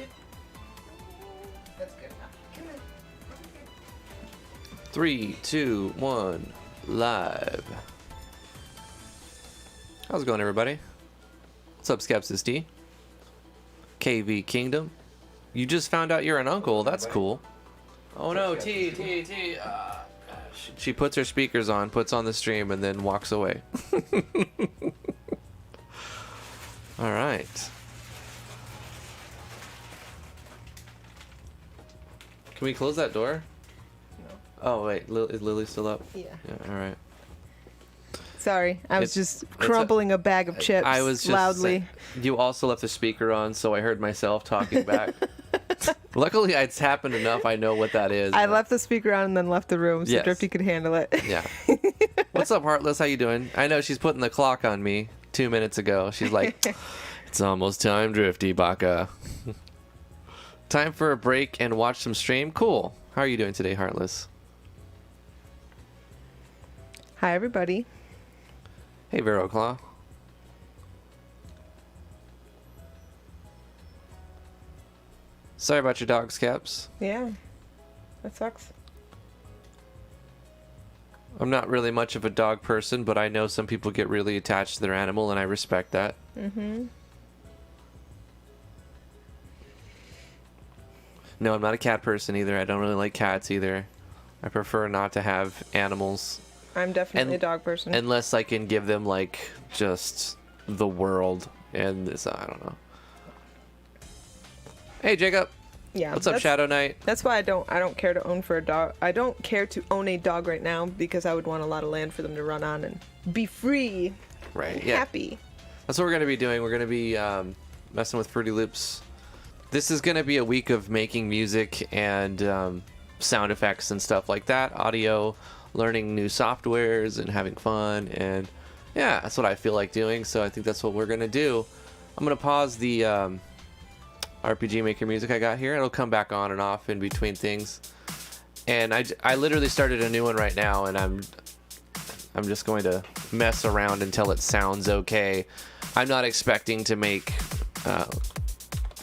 should. That's good enough. Come on. 3, 2, 1, live. How's it going, everybody? What's up, Skepsis D? KV Kingdom. You just found out you're an uncle. That's cool. Oh no, T. She puts her speakers on, puts on the stream, and then walks away. All right. Can we close that door? No. Oh wait, is Lily still up? Yeah. All right. Sorry, I was It's- just crumpling a bag of chips I was just loudly. You also left the speaker on, so I heard myself talking back. Luckily, it's happened enough. I know what that is. I left the speaker on and then left the room so Yes. Drifty could handle it. Yeah. What's up, Heartless? How you doing? I know she's putting the clock on me 2 minutes ago. She's like, it's almost time, Drifty Baka. Time for a break and watch some stream. Cool. How are you doing today, Heartless? Hi, everybody. Hey, Vero Claw. Sorry about your dog's caps. Yeah, that sucks. I'm not really much of a dog person, but I know some people get really attached to their animal, and I respect that. Mm-hmm. No, I'm not a cat person either. I don't really like cats either. I prefer not to have animals I'm definitely And- a dog person. unless I can give them like just the world and this. I don't know. Hey, Jacob. Yeah. What's up, Shadow Knight? That's why I don't care to own for a dog. I don't care to own a dog right now because I would want a lot of land for them to run on and be free, Right. and Yeah. happy. That's what we're gonna be doing. We're gonna be messing with Fruity Loops. This is gonna be a week of making music and sound effects and stuff like that. Audio, learning new softwares and having fun, and yeah, that's what I feel like doing. So I think that's what we're gonna do. I'm gonna pause the RPG Maker music I got here. It'll come back on and off in between things. And I literally started a new one right now, and I'm just going to mess around until it sounds okay. I'm not expecting to make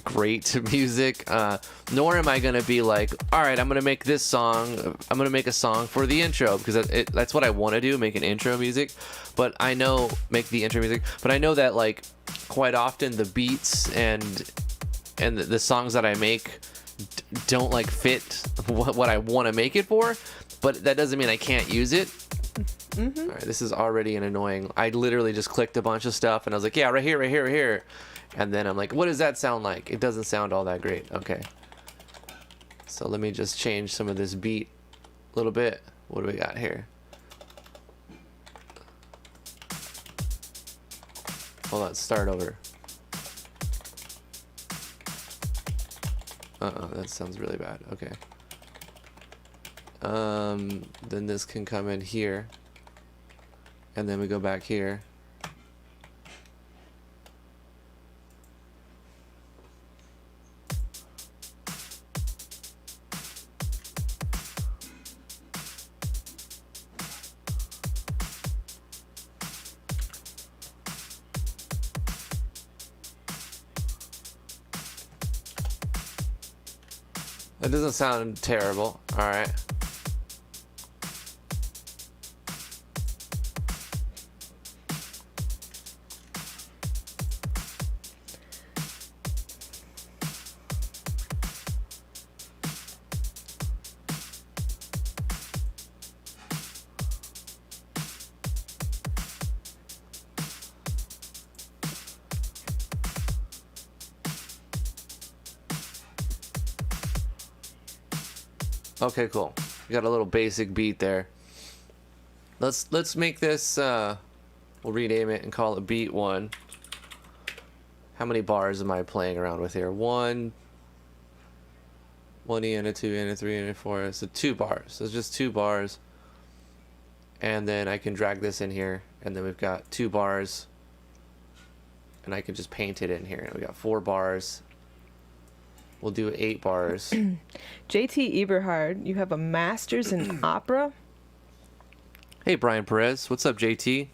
great music, nor am I going to be like, all right, I'm going to make this song. I'm going to make a song for the intro, because that's what I want to do, make an intro music. But I know, make the intro music. But I know that like quite often the beats and the songs that I make don't like fit what I want to make it for, but that doesn't mean I can't use it. Mm-hmm. All right, this is already an annoying. I literally just clicked a bunch of stuff and I was like, yeah, right here, right here, right here. And then I'm like, what does that sound like? It doesn't sound all that great. Okay. So let me just change some of this beat a little bit. What do we got here? Hold on, start over. That sounds really bad. Okay. Then this can come in here. And then we go back here. That doesn't sound terrible. All right. Okay, cool. We got a little basic beat there. Let's make this we'll rename it and call it beat 1. How many bars am I playing around with here? 1 E and a 2 and a 3 and a 4. So 2 bars. So it's just 2 bars. And then I can drag this in here, and then we've got 2 bars. And I can just paint it in here. And we got 4 bars. We'll do 8 bars. JT Eberhard, you have a master's in opera? Hey, Brian Perez. What's up, JT?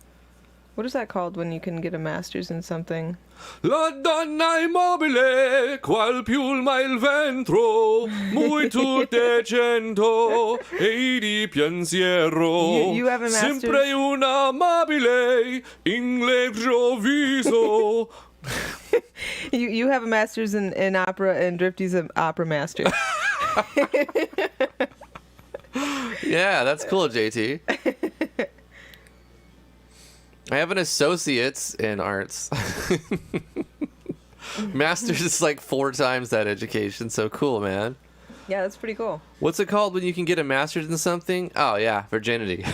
What is that called when you can get a master's in something? La donna immobile, qual piuma il ventro, muito decento, e di pensiero. You have a master's? Sempre una amabile, inglese viso. You have a master's in opera, and Drifty's an opera master. Yeah, that's cool, JT. I have an associate's in arts. Master's is like 4 times that education, so cool, man. Yeah, that's pretty cool. What's it called when you can get a master's in something? Oh, yeah, virginity.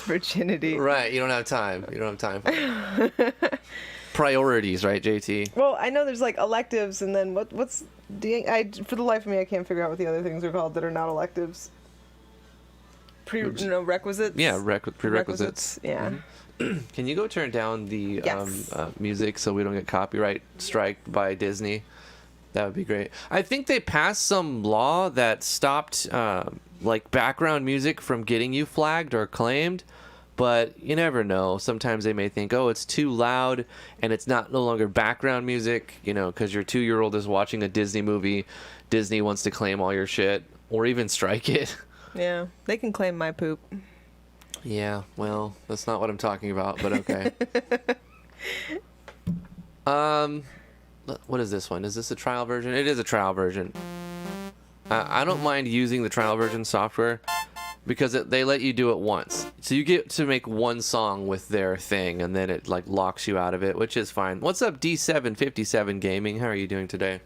Virginity. Right, you don't have time. You don't have time for it. Priorities, right, JT? Well, I know there's like electives, and then what's for the life of me, I can't figure out what the other things are called that are not electives. Requisites. Yeah, prerequisites. Yeah. Mm-hmm. Can you go turn down the Yes. music so we don't get copyright striked by Disney? That would be great. I think they passed some law that stopped like background music from getting you flagged or claimed, but you never know. Sometimes they may think, oh, it's too loud and it's no longer background music, because your 2-year-old is watching a Disney movie. Disney wants to claim all your shit or even strike it. Yeah, they can claim my poop. Yeah, well, that's not what I'm talking about, but okay. What is this one? Is this a trial version? It is a trial version. I don't mind using the trial version software because they let you do it once. So you get to make one song with their thing, and then it like locks you out of it, which is fine. What's up, D757 Gaming? How are you doing today?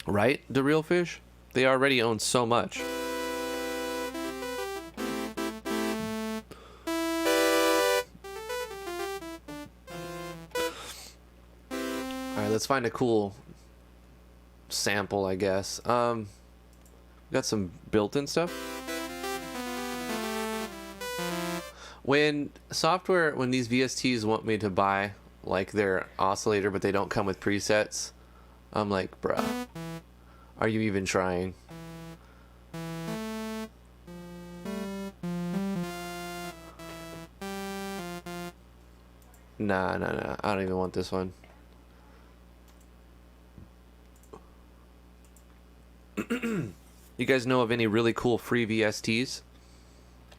Right, the real fish? They already own so much. Alright, let's find a cool sample, I guess. We got some built-in stuff. When these VSTs want me to buy like their oscillator, but they don't come with presets, I'm like, bruh, are you even trying? Nah, I don't even want this one. You guys know of any really cool free VSTs?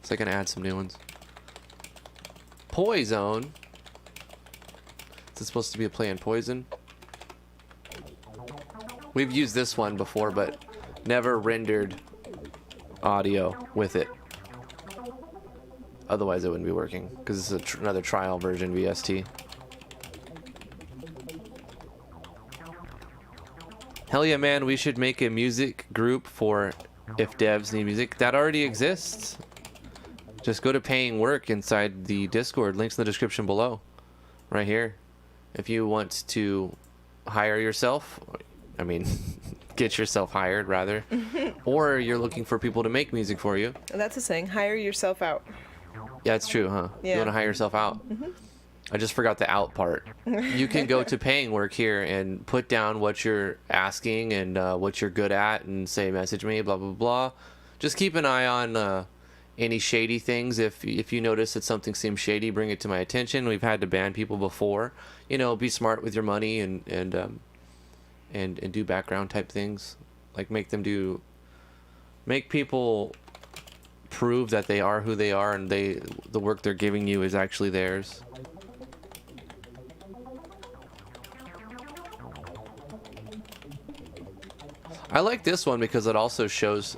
So I can add some new ones. Poison. Is it supposed to be a play on Poison? We've used this one before, but never rendered audio with it. Otherwise, it wouldn't be working because it's another trial version VST. Hell yeah, man! We should make a music group for if devs need music. That already exists. Just go to paying work inside the Discord. Links in the description below, right here. If you want to hire yourself. I mean, get yourself hired, rather. Or you're looking for people to make music for you. That's a saying. Hire yourself out. Yeah, it's true, huh? Yeah. You want to hire yourself out? Mm-hmm. I just forgot the out part. You can go to paying work here and put down what you're asking and what you're good at and say, message me, blah, blah, blah. Just keep an eye on any shady things. If you notice that something seems shady, bring it to my attention. We've had to ban people before. Be smart with your money and do background type things, like make people prove that they are who they are and the work they're giving you is actually theirs. I like this one because it also shows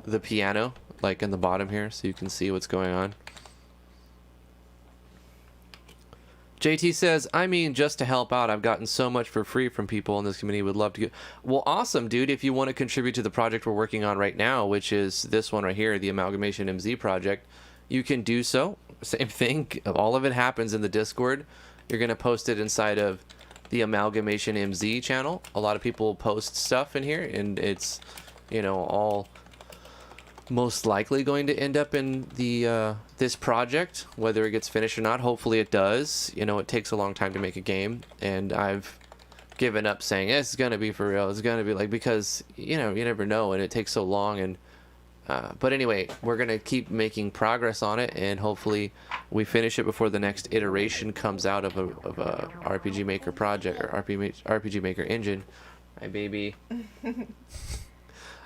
the piano like in the bottom here, so you can see what's going on. JT says, I mean, just to help out, I've gotten so much for free from people in this community. Would love to get. Well, awesome, dude. If you want to contribute to the project we're working on right now, which is this one right here, the Amalgamation MZ project, you can do so. Same thing. All of it happens in the Discord. You're going to post it inside of the Amalgamation MZ channel. A lot of people post stuff in here, and it's, all most likely going to end up in the this project, whether it gets finished or not. Hopefully it does. It takes a long time to make a game, and I've given up saying it's gonna be for real. It's gonna be like, because you never know, and it takes so long. And but anyway, we're gonna keep making progress on it, and hopefully we finish it before the next iteration comes out of a RPG Maker project or RPG Maker engine. My baby.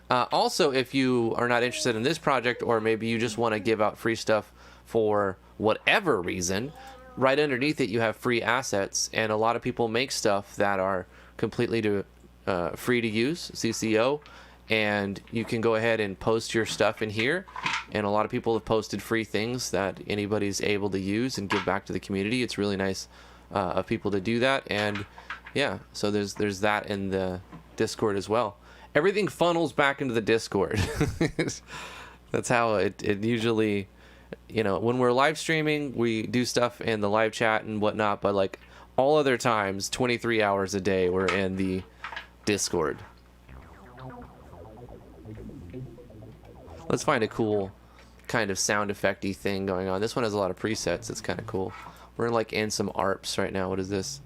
Also, if you are not interested in this project, or maybe you just want to give out free stuff for whatever reason, right underneath it you have free assets, and a lot of people make stuff that are completely free to use, CCO, and you can go ahead and post your stuff in here, and a lot of people have posted free things that anybody's able to use and give back to the community. It's really nice of people to do that. And yeah, so there's that in the Discord as well. Everything funnels back into the Discord. That's how it usually, when we're live streaming, we do stuff in the live chat and whatnot, but like all other times, 23 hours a day, we're in the Discord. Let's find a cool kind of sound effect-y thing going on. This one has a lot of presets. It's kind of cool. We're like in some ARPs right now. What is this?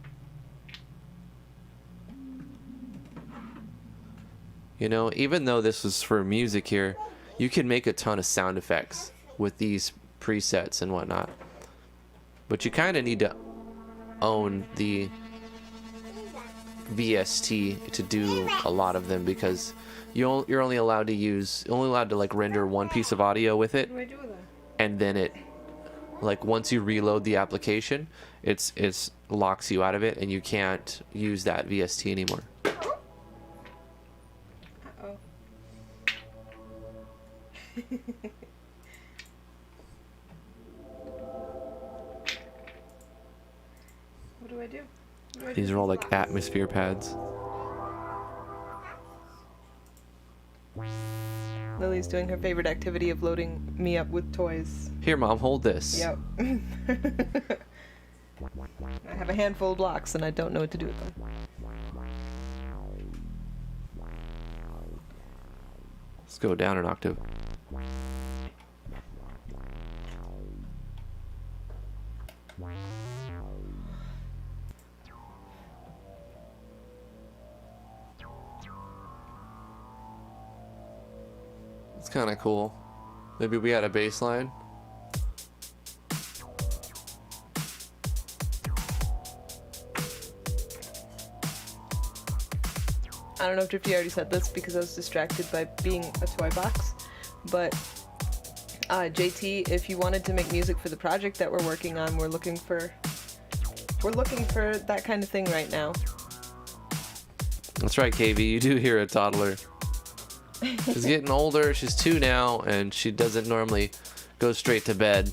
Even though this was for music here, you can make a ton of sound effects with these presets and whatnot. But you kind of need to own the VST to do a lot of them, because you're only allowed to like render one piece of audio with it, and then it, like, once you reload the application, it's locks you out of it, and you can't use that VST anymore. What do I do? These are all like atmosphere pads. Lily's doing her favorite activity of loading me up with toys. Here, Mom, hold this. Yep. I have a handful of blocks and I don't know what to do with them. Let's go down an octave. It's kind of cool. Maybe we had a bass line. I don't know if Drifty already said this because I was distracted by being a toy box, but JT, if you wanted to make music for the project that we're working on, we're looking for that kind of thing right now. That's right, KV. You do hear a toddler. She's getting older. She's 2 now, and she doesn't normally go straight to bed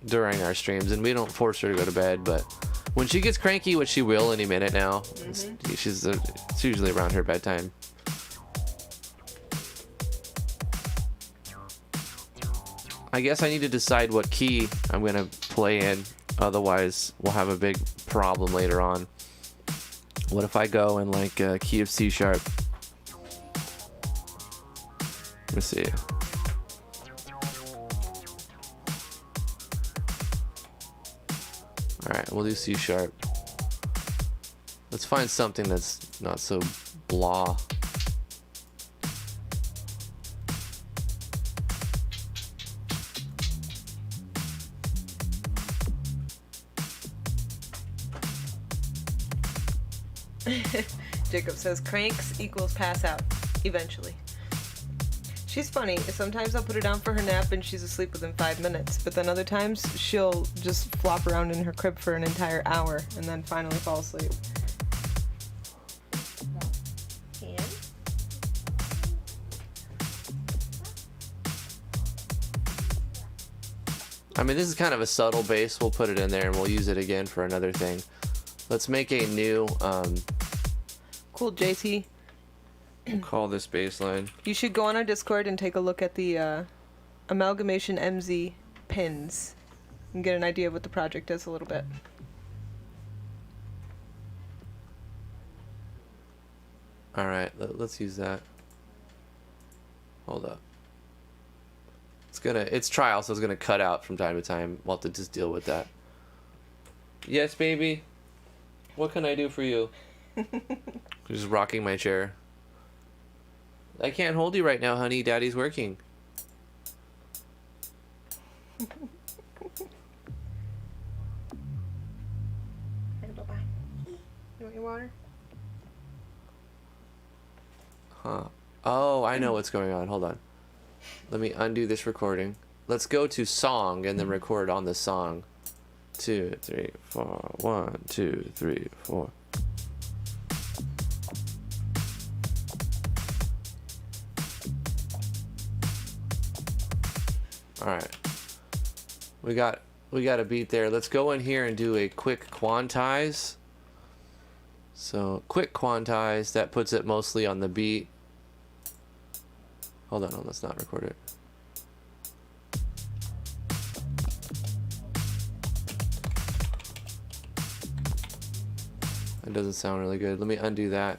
during our streams, and we don't force her to go to bed, but when she gets cranky, which she will any minute now, it's usually around her bedtime. I guess I need to decide what key I'm going to play in, otherwise we'll have a big problem later on. What if I go in like a key of C sharp? Let me see. Alright, we'll do C sharp. Let's find something that's not so blah. Jacob says cranks equals pass out eventually. She's funny. Sometimes I'll put her down for her nap and she's asleep within 5 minutes, but then other times she'll just flop around in her crib for an entire hour and then finally fall asleep. I mean, this is kind of a subtle bass. We'll put it in there and we'll use it again for another thing. Let's make a new Cool, JT. we'll call this bass line. You should go on our Discord and take a look at the Amalgamation MZ pins and get an idea of what the project is a little bit. All right, let's use that. Hold up. It's trial, so it's gonna cut out from time to time. We'll have to just deal with that. Yes, baby. What can I do for you? Just rocking my chair. I can't hold you right now, honey. Daddy's working. You want your water? Huh. Oh, I know what's going on. Hold on. Let me undo this recording. Let's go to song and then record on the song. 2, 3, 4. 1, 2, 3, 4. All right. We got a beat there. Let's go in here and do a quick quantize. So quick quantize, that puts it mostly on the beat. Hold on, let's not record it. That doesn't sound really good. Let me undo that.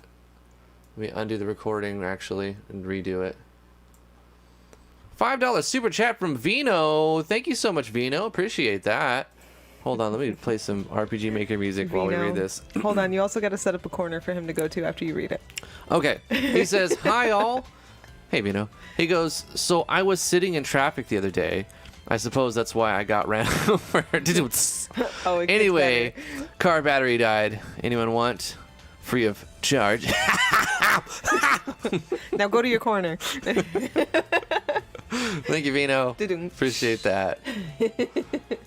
Let me undo the recording actually and redo it. $5 super chat from Vino. Thank you so much, Vino. Appreciate that. Hold on, let me play some RPG Maker music while we read this. Hold on, you also got to set up a corner for him to go to after you read it. Okay. He says, "Hi all." Hey, Vino. He goes, "So I was sitting in traffic the other day. I suppose that's why I got ran over." Oh, it anyway, gets better. car battery died. Anyone want? Free of charge. Now go to your corner. Thank you, Vino. Doo-doo. Appreciate that.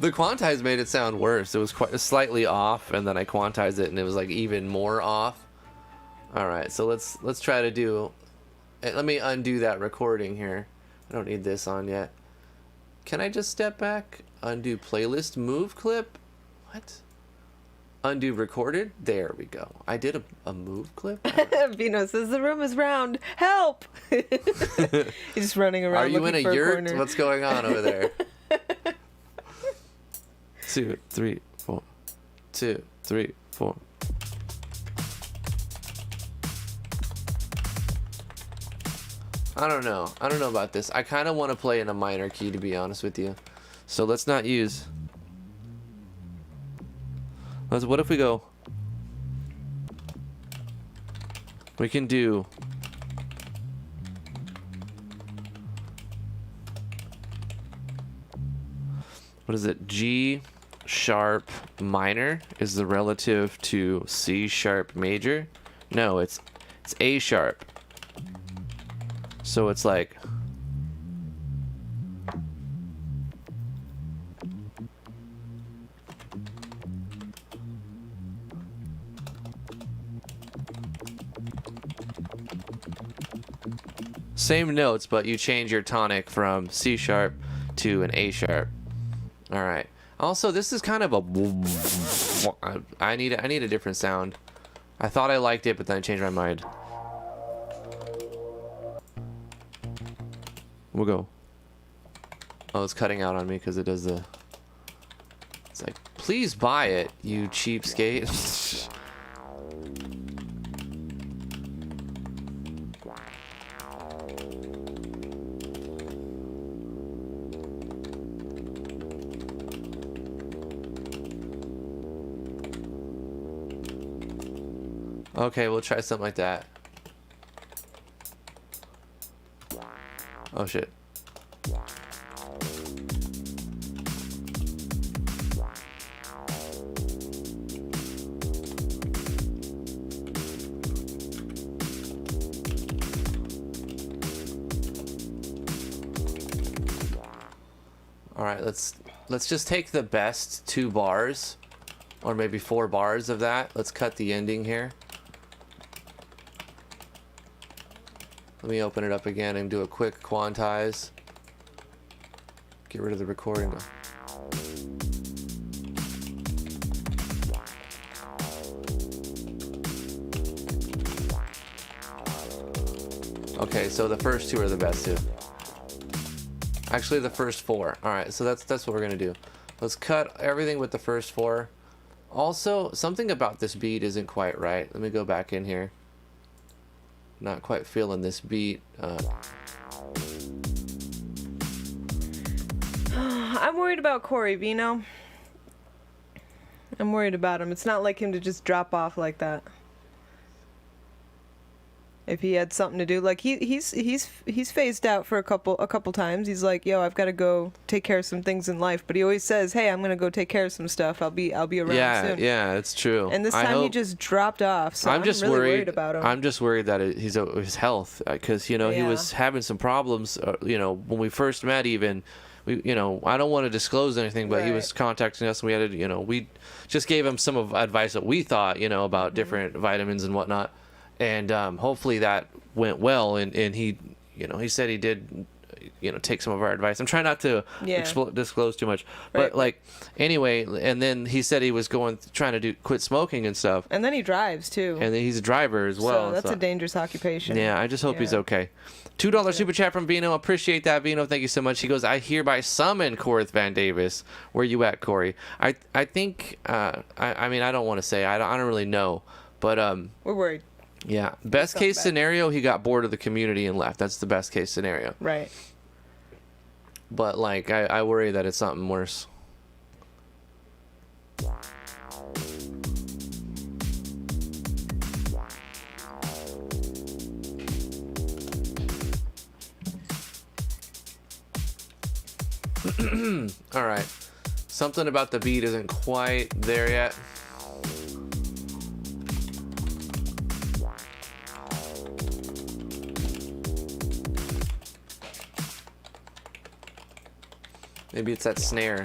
The quantize made it sound worse. It was quite slightly off, and then I quantized it, and it was like even more off. All right, so let's try to do. Let me undo that recording here. I don't need this on yet. Can I just step back? Undo playlist, move clip. What? Undo recorded. There we go. I did a move clip. Vino says the room is round. Help! He's just running around. Are you in a yurt? Corner. What's going on over there? 2, 3, 4. 2, 3, 4. I don't know. I don't know about this. I kind of want to play in a minor key, to be honest with you. So let's not use. What if we go? We can do. What is it? G sharp minor is the relative to C sharp major. No, it's A sharp. So it's like. Same notes, but you change your tonic from C sharp to an A sharp. All right. Also, this is kind of a. I need a different sound. I thought I liked it, but then I changed my mind. We'll go. Oh, it's cutting out on me because it does the. It's like, please buy it, you cheapskate. Okay, we'll try something like that. Oh shit. All right, let's just take the best 2 bars or maybe 4 bars of that. Let's cut the ending here. Let me open it up again and do a quick quantize. Get rid of the recording. Okay, so the first 2 are the best 2. Actually, the first 4. All right, so that's what we're gonna do. Let's cut everything with the first 4. Also, something about this beat isn't quite right. Let me go back in here. Not quite feeling this beat. I'm worried about Corey, Vino. I'm worried about him. It's not like him to just drop off like that. If he had something to do, like he's phased out for a couple times. He's like, "Yo, I've got to go take care of some things in life." But he always says, "Hey, I'm gonna go take care of some stuff. I'll be around soon." Yeah, it's true. And this time he just dropped off. So I'm just really worried about him. I'm just worried that his health, because he was having some problems. When we first met, even. I don't want to disclose anything, but he was contacting us, and we had to, we just gave him some advice that we thought, about different vitamins and whatnot. And hopefully that went well, and he he said he did take some of our advice. I'm trying not to disclose too much, but anyway, and then he said he was trying to quit smoking and stuff, and then he drives too, and then he's a driver as well, so that's a dangerous occupation. Yeah, I just hope he's okay. $2 super chat from Vino. Appreciate that, Vino. Thank you so much. He goes, I hereby summon Corth Van Davis. Where you at, Corey? I think I mean, I don't want to say, I don't really know, but we're worried. Yeah. Best case scenario, he got bored of the community and left. That's the best case scenario. Right. But I worry that it's something worse. All right. Something about the beat isn't quite there yet. Maybe it's that snare.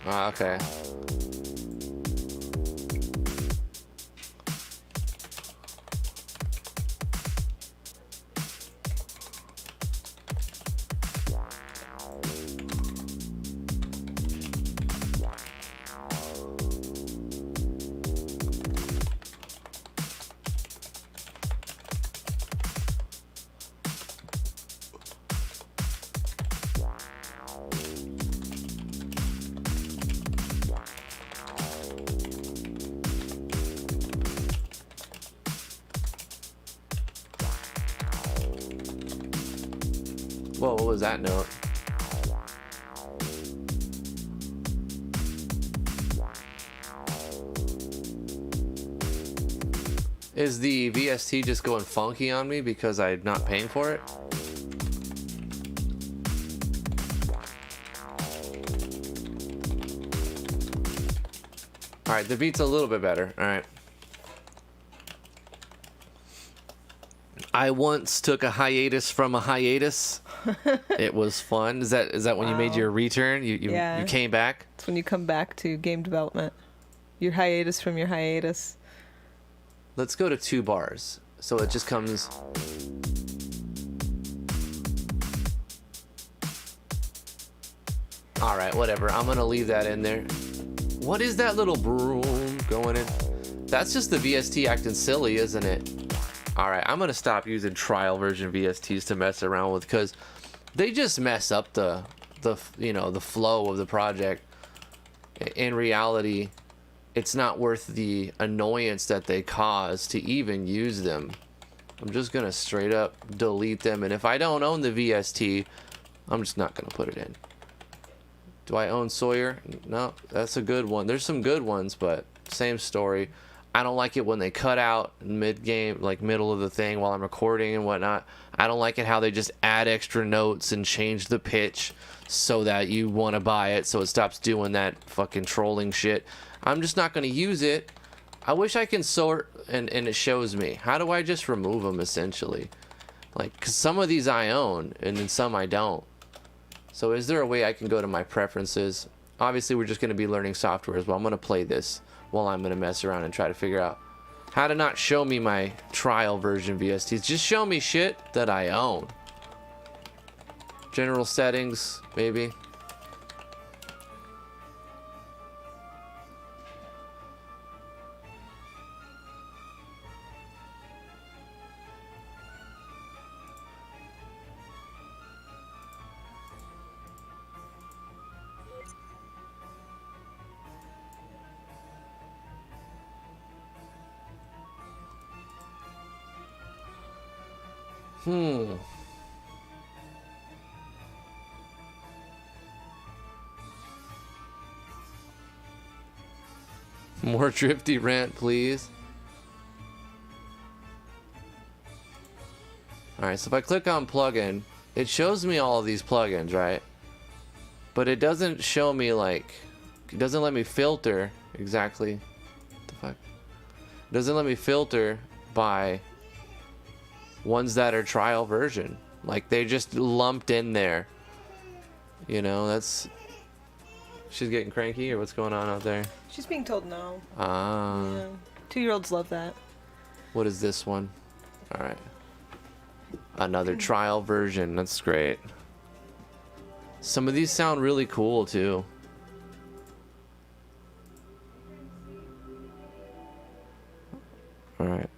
Okay. Whoa, what was that note? Is the VST just going funky on me because I'm not paying for it? Alright, the beat's a little bit better. Alright. I once took a hiatus from a hiatus. It was fun. Is that when you made your return? You came back? It's when you come back to game development. Your hiatus from your hiatus. Let's go to 2 bars. So it just comes. Alright, whatever. I'm gonna leave that in there. What is that little broom going in? That's just the VST acting silly, isn't it? Alright, I'm gonna stop using trial version VSTs to mess around with, because they just mess up the flow of the project. In reality, it's not worth the annoyance that they cause to even use them. I'm just gonna straight up delete them, and if I don't own the VST, I'm just not gonna put it in. Do I own Sawyer? No, that's a good one. There's some good ones, but same story. I don't like it when they cut out mid-game, like middle of the thing while I'm recording and whatnot. I don't like it how they just add extra notes and change the pitch so that you want to buy it, so it stops doing that fucking trolling shit. I'm just not going to use it. I wish I can sort and it shows me. How do I just remove them, essentially? Like, because some of these I own and then some I don't. So is there a way I can go to my preferences? Obviously, we're just going to be learning software as well. I'm going to play this while I'm going to mess around and try to figure out how to not show me my trial version VSTs. Just show me shit that I own. General settings, maybe. More drifty rant, please. Alright, so if I click on plugin, it shows me all of these plugins, right? But it doesn't show me, like, it doesn't let me filter exactly. What the fuck? It doesn't let me filter by ones that are trial version. Like, they just lumped in there. You know, that's... She's getting cranky, or what's going on out there? She's being told no. Ah. Yeah. 2-year-olds love that. What is this one? Alright. Another trial version. That's great. Some of these sound really cool, too. Alright.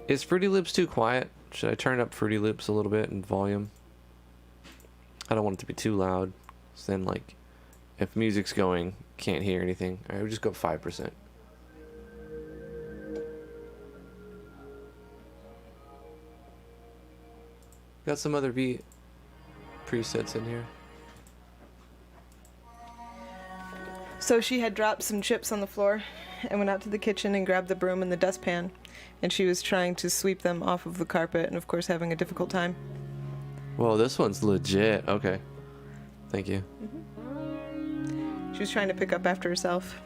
Is Fruity Loops too quiet? Should I turn up Fruity Loops a little bit in volume? I don't want it to be too loud. So then, like, if music's going, can't hear anything. Alright, we'll just go 5%. Got some other beat presets in here. So she had dropped some chips on the floor and went out to the kitchen and grabbed the broom and the dustpan. And she was trying to sweep them off of the carpet and, of course, having a difficult time. Whoa, this one's legit. Okay. Thank you. She was trying to pick up after herself.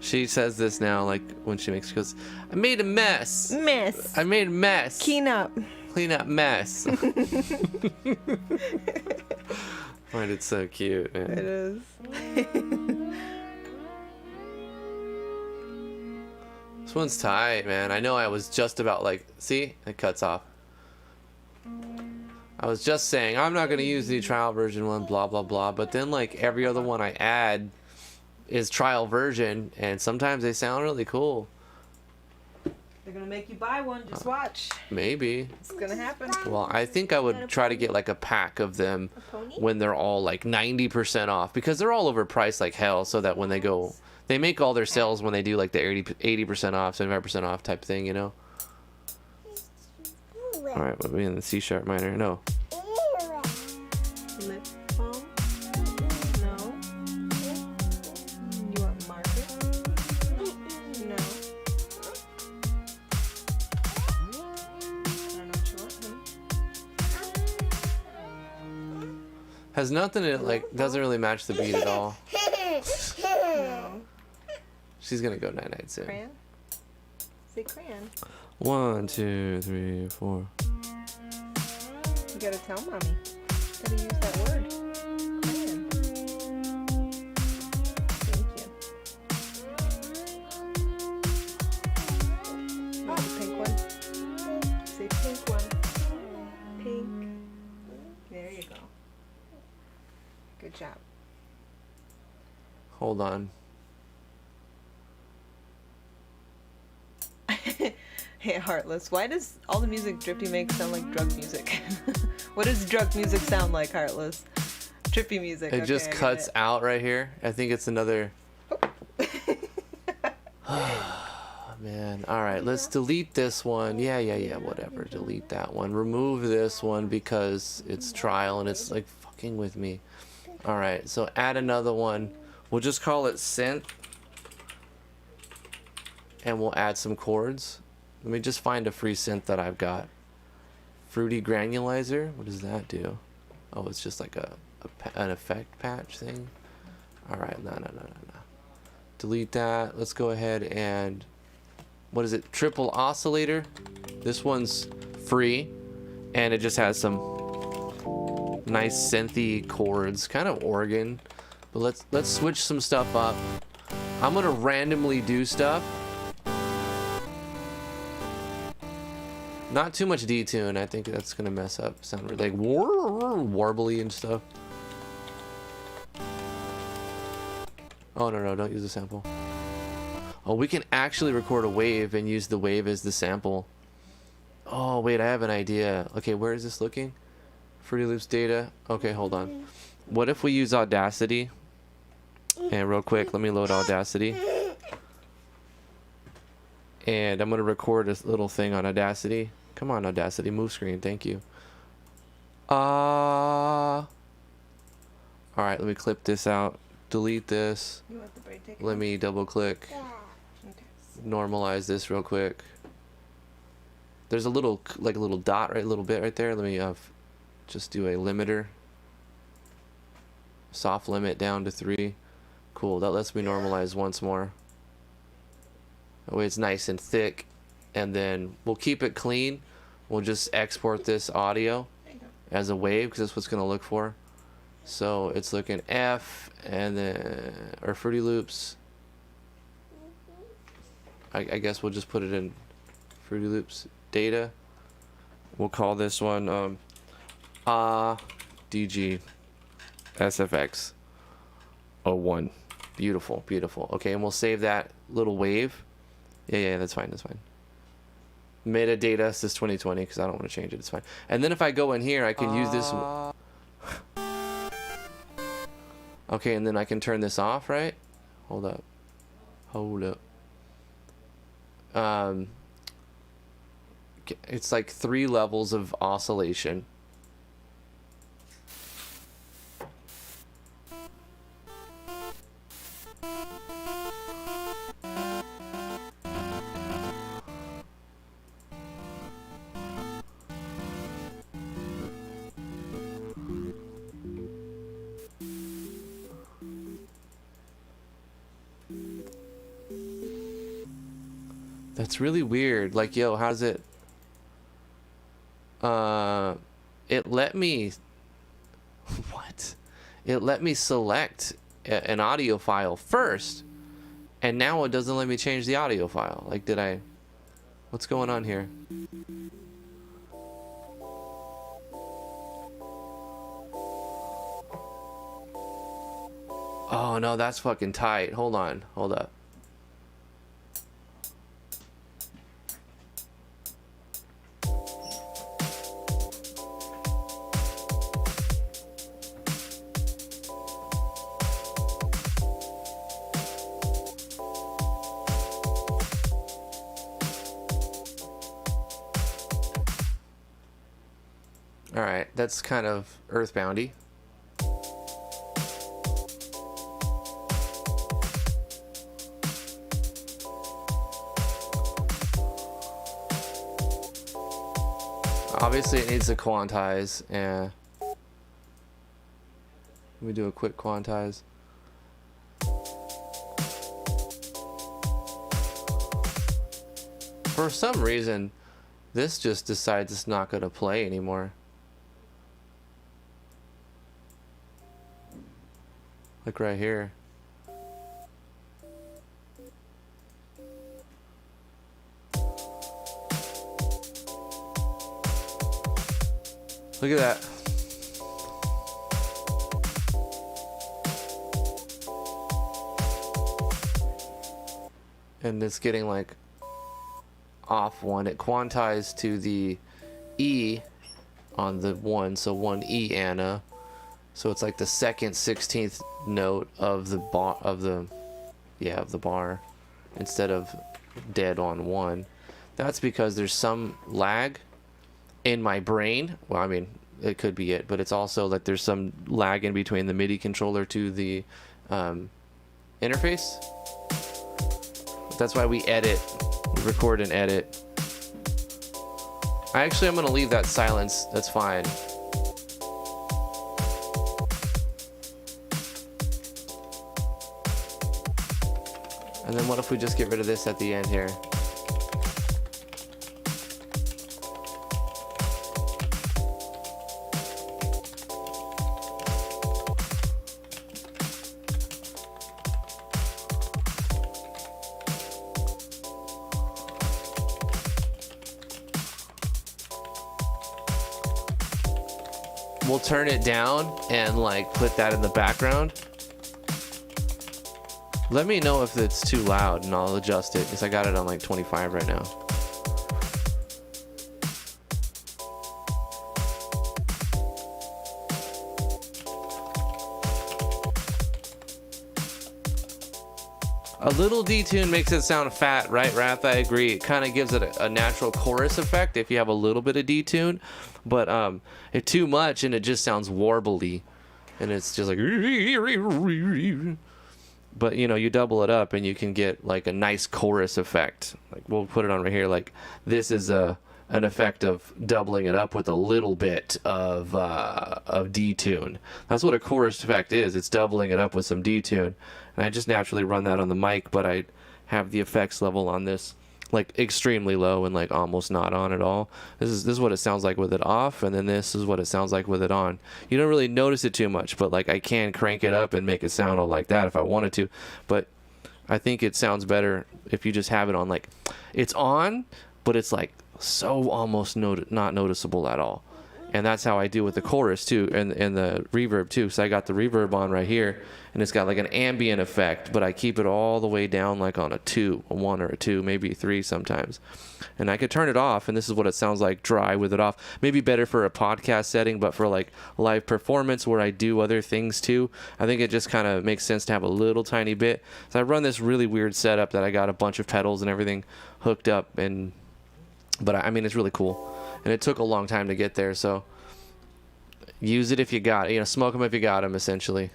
She says this now, like, when she makes, she goes, I made a mess. Mess. I made a mess. Clean up. Clean up mess. Find it so cute, man. It is. This one's tight, man. I know I was just about, like, see? It cuts off. I was just saying, I'm not going to use the trial version one, blah, blah, blah. But then, like, every other one I add is trial version, and sometimes they sound really cool. They're going to make you buy one. Just watch. Maybe. It's going to happen. Well, I think I would try to get, like, a pack of them when they're all, like, 90% off. Because they're all overpriced like hell, so that when they go... They make all their sales when they do, like, the 80% off, 75% off type thing, you know? Alright, what are we in the C sharp minor? No. Lip balm? No. You want marker? No. I don't know what you want, honey. Has nothing in it, like, doesn't really match the beat at all. No. She's gonna go night-night soon. Crayon? Say crayon. 1, 2, 3, 4. You gotta tell mommy. You gotta use that word. Crayon. Thank you. You want the pink one? Say pink one. Pink. There you go. Good job. Hold on. Hey, Heartless, why does all the music Drippy makes sound like drug music? What does drug music sound like, Heartless? Drippy music. It just cuts out right here. I think it's another... Man, alright, let's delete this one. Yeah, whatever. Delete that one. Remove this one because it's trial and it's, like, fucking with me. Alright, so add another one. We'll just call it synth. And we'll add some chords. Let me just find a free synth that I've got. Fruity Granulizer. What does that do? Oh, it's just like an effect patch thing. Alright, no. Delete that. Let's go ahead and... What is it? Triple Oscillator. This one's free. And it just has some nice synthy chords. Kind of organ. But let's switch some stuff up. I'm gonna randomly do stuff. Not too much detune. I think that's gonna mess up. Sound like warbly and stuff. Oh, no, don't use the sample. Oh, we can actually record a wave and use the wave as the sample. Oh, wait, I have an idea. Okay, where is this looking? Fruity Loops data. Okay, hold on. What if we use Audacity? And real quick, let me load Audacity. And I'm going to record a little thing on Audacity. Come on, Audacity, move screen. Thank you. Alright, let me clip this out. Delete this. You want the break taken? Let me double click. Okay. Normalize this real quick. There's a little, like a little dot, right? A little bit right there. Let me just do a limiter. Soft limit down to 3. Cool, that lets me normalize once more. That way it's nice and thick. And then we'll keep it clean. We'll just export this audio as a wave because that's what's going to look for. So it's looking F and then, or Fruity Loops. I guess we'll just put it in Fruity Loops data. We'll call this one DG SFX 01. Beautiful, beautiful. Okay, and we'll save that little wave. Yeah, that's fine, that's fine. Metadata says 2020 because I don't want to change it. It's fine. And then if I go in here, I can use this. Okay, and then I can turn this off, right? Hold up. It's like 3 levels of oscillation. That's really weird. Like, yo, how's it? It let me. What? It let me select an audio file first, and now it doesn't let me change the audio file. Like, did I? What's going on here? Oh no, that's fucking tight. Hold on, hold up. Alright, that's kind of earthboundy. Obviously it needs to quantize, and let me do a quick quantize. For some reason, this just decides it's not going to play anymore. Like right here. Look at that. And it's getting like off one. It quantized to the E on the 1, so 1 E Anna. So it's like the second 16th note of the bar of the bar instead of dead on 1. That's because there's some lag in my brain. Well, I mean, it could be it, but it's also like there's some lag in between the MIDI controller to the interface. That's why we record and edit. I'm going to leave that silence. That's fine. And then what if we just get rid of this at the end here? We'll turn it down and like put that in the background. Let me know if it's too loud and I'll adjust it, because I got it on like 25 right now. A little detune makes it sound fat, right, Wrath? I agree. It kind of gives it a natural chorus effect if you have a little bit of detune, but if too much and it just sounds warbly, and it's just like. But you know, you double it up and you can get like a nice chorus effect. Like we'll put it on right here. Like this is an effect of doubling it up with a little bit of detune. That's what a chorus effect is. It's doubling it up with some detune. And I just naturally run that on the mic, but I have the effects level on this like extremely low and like almost not on at all. This is what it sounds like with it off, and then this is what it sounds like with it on. You don't really notice it too much, but like I can crank it up and make it sound all like that if I wanted to. But I think it sounds better if you just have it on like it's on, but it's like so almost not noticeable at all. And that's how I do with the chorus too, and the reverb too. So I got the reverb on right here, and it's got like an ambient effect, but I keep it all the way down like on a 2, a 1 or a 2, maybe 3 sometimes. And I could turn it off, and this is what it sounds like dry with it off. Maybe better for a podcast setting, but for like live performance where I do other things too, I think it just kind of makes sense to have a little tiny bit. So I run this really weird setup that I got a bunch of pedals and everything hooked up, but I mean, it's really cool. And it took a long time to get there, so use it if you got it. You know, smoke them if you got them, essentially.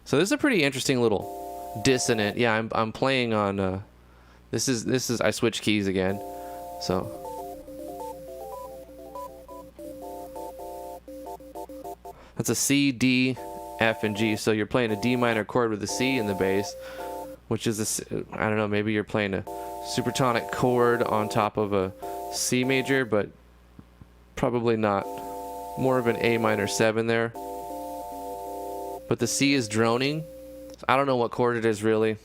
So this is a pretty interesting little dissonant. Yeah, I'm playing on. This is I switched keys again, so. That's a C, D, F, and G. So you're playing a D minor chord with a C in the bass, which is I don't know. Maybe you're playing a supertonic chord on top of a C major, but probably not. More of an A minor 7 there. But the C is droning. I don't know what chord it is really.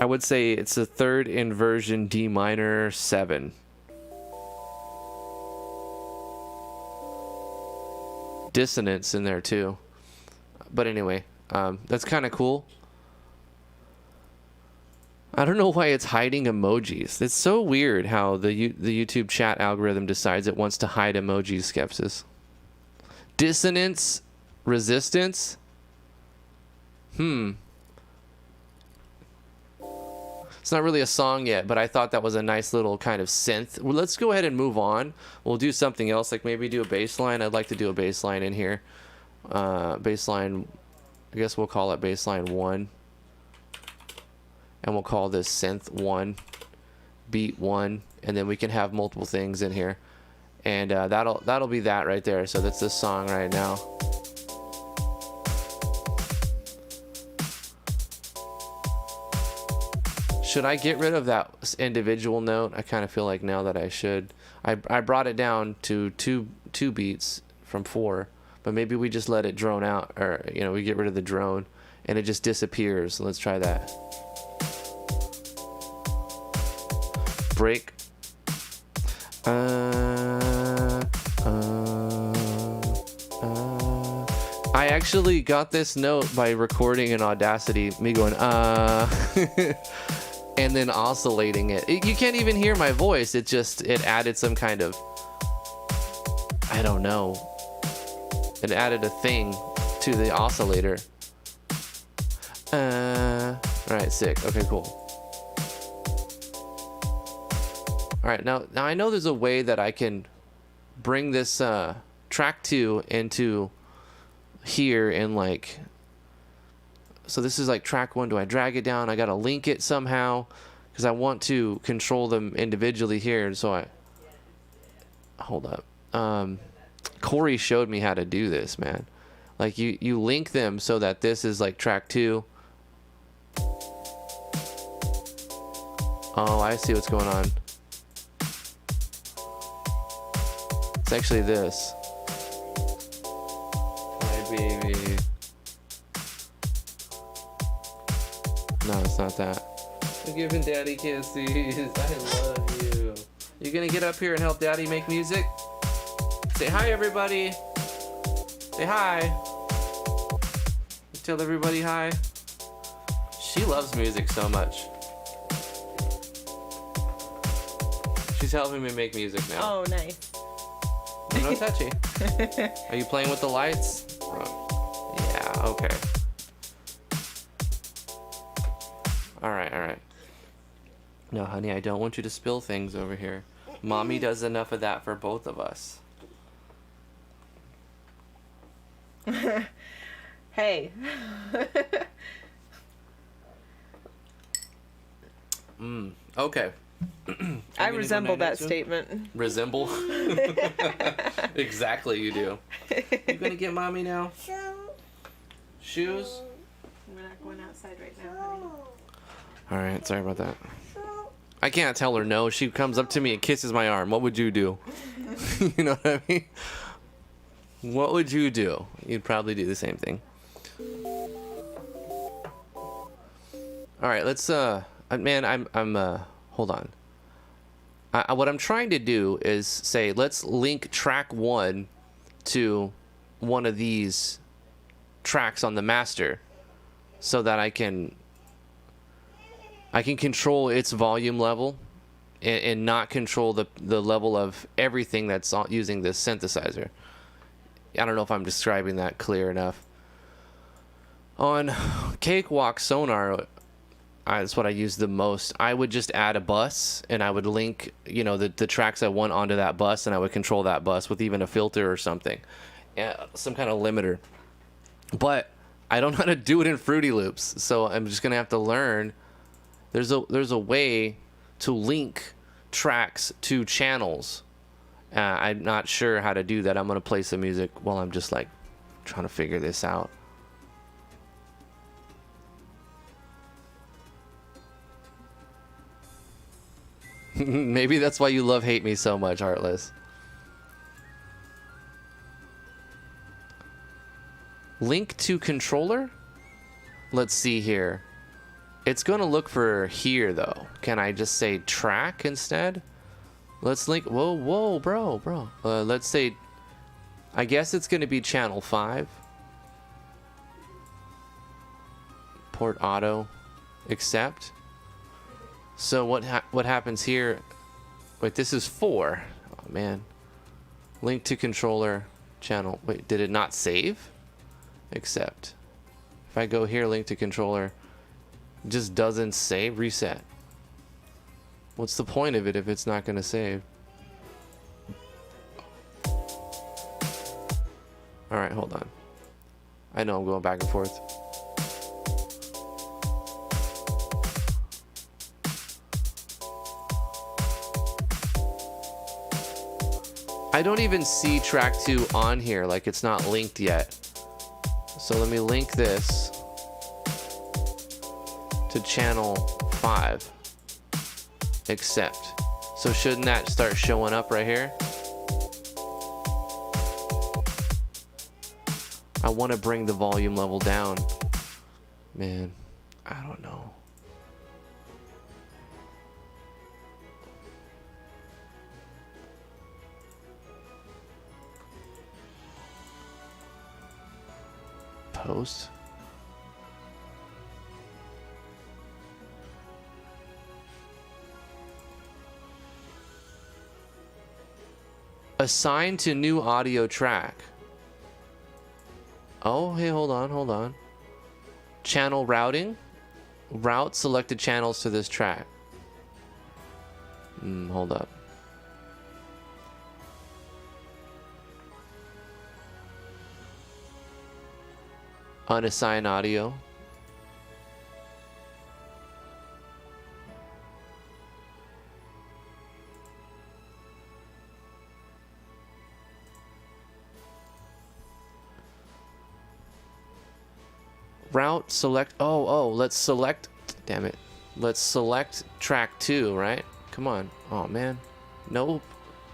I would say it's a third inversion D minor 7. Dissonance in there too. But anyway, that's kind of cool. I don't know why it's hiding emojis. It's so weird how the YouTube chat algorithm decides it wants to hide emojis, Skepsis. Dissonance, resistance. It's not really a song yet, but I thought that was a nice little kind of synth. Well, let's go ahead and move on. We'll do something else, like maybe do a bass line. I'd like to do a bass line in here. Bass line, I guess we'll call it bass line 1. And we'll call this synth 1, beat 1, and then we can have multiple things in here. And that'll be that right there. So that's this song right now. Should I get rid of that individual note? I kind of feel like now that I should. I brought it down to two beats from 4, but maybe we just let it drone out, or you know, we get rid of the drone and it just disappears. Let's try that. Break. I actually got this note by recording in Audacity, me going and then oscillating it. You can't even hear my voice. It added some kind of, I don't know. It added a thing to the oscillator. All right, sick. Okay, cool. All right, now I know there's a way that I can bring this track 2 into here and like, so this is like track 1. Do I drag it down? I gotta link it somehow because I want to control them individually here. And so hold up. Corey showed me how to do this, man. Like you link them so that this is like track 2. Oh, I see what's going on. It's actually this. Hi, baby. No, it's not that. I'm giving Daddy kisses. I love you. You gonna get up here and help Daddy make music? Say hi, everybody. Say hi. Tell everybody hi. She loves music so much. She's helping me make music now. Oh, nice. No touchy. Are you playing with the lights? Yeah, okay. Alright. No, honey, I don't want you to spill things over here. Mommy does enough of that for both of us. Hey. Okay. I resemble that statement. Resemble? Exactly, you do. You gonna get mommy now? Shoes? We're not going outside right now, honey. Alright, sorry about that. I can't tell her no. She comes up to me and kisses my arm. What would you do? You know what I mean? What would you do? You'd probably do the same thing. Alright, let's, man, I'm hold on. What I'm trying to do is say, let's link track 1 to one of these tracks on the master so that I can control its volume level and not control the level of everything that's using this synthesizer. I don't know if I'm describing that clear enough. On Cakewalk Sonar, that's what I use the most. I would just add a bus and I would link, you know, the tracks I want onto that bus, and I would control that bus with even a filter or something. Some kind of limiter. But I don't know how to do it in Fruity Loops, so I'm just going to have to learn. There's a way to link tracks to channels. I'm not sure how to do that. I'm going to play some music while I'm just like trying to figure this out. Maybe that's why you hate me so much, Heartless. Link to controller? Let's see here. It's going to look for here, though. Can I just say track instead? Let's link... Whoa, bro. Let's say... I guess it's going to be channel 5. Port auto. Accept. So what happens here? Wait, this is 4. Oh, man. Link to controller channel. Wait, did it not save? Accept. If I go here, link to controller, it just doesn't save. Reset. What's the point of it if it's not going to save? Alright, hold on. I know I'm going back and forth. I don't even see track 2 on here, like it's not linked yet. So let me link this to channel 5. Accept. So shouldn't that start showing up right here? I want to bring the volume level down. Man, I don't know. Post. Assign to new audio track. Oh, hey, hold on. Channel routing. Route selected channels to this track. Hold up. Unassign audio. Route select. Oh, let's select. Damn it. Let's select track 2, right? Come on. Oh, man. Nope.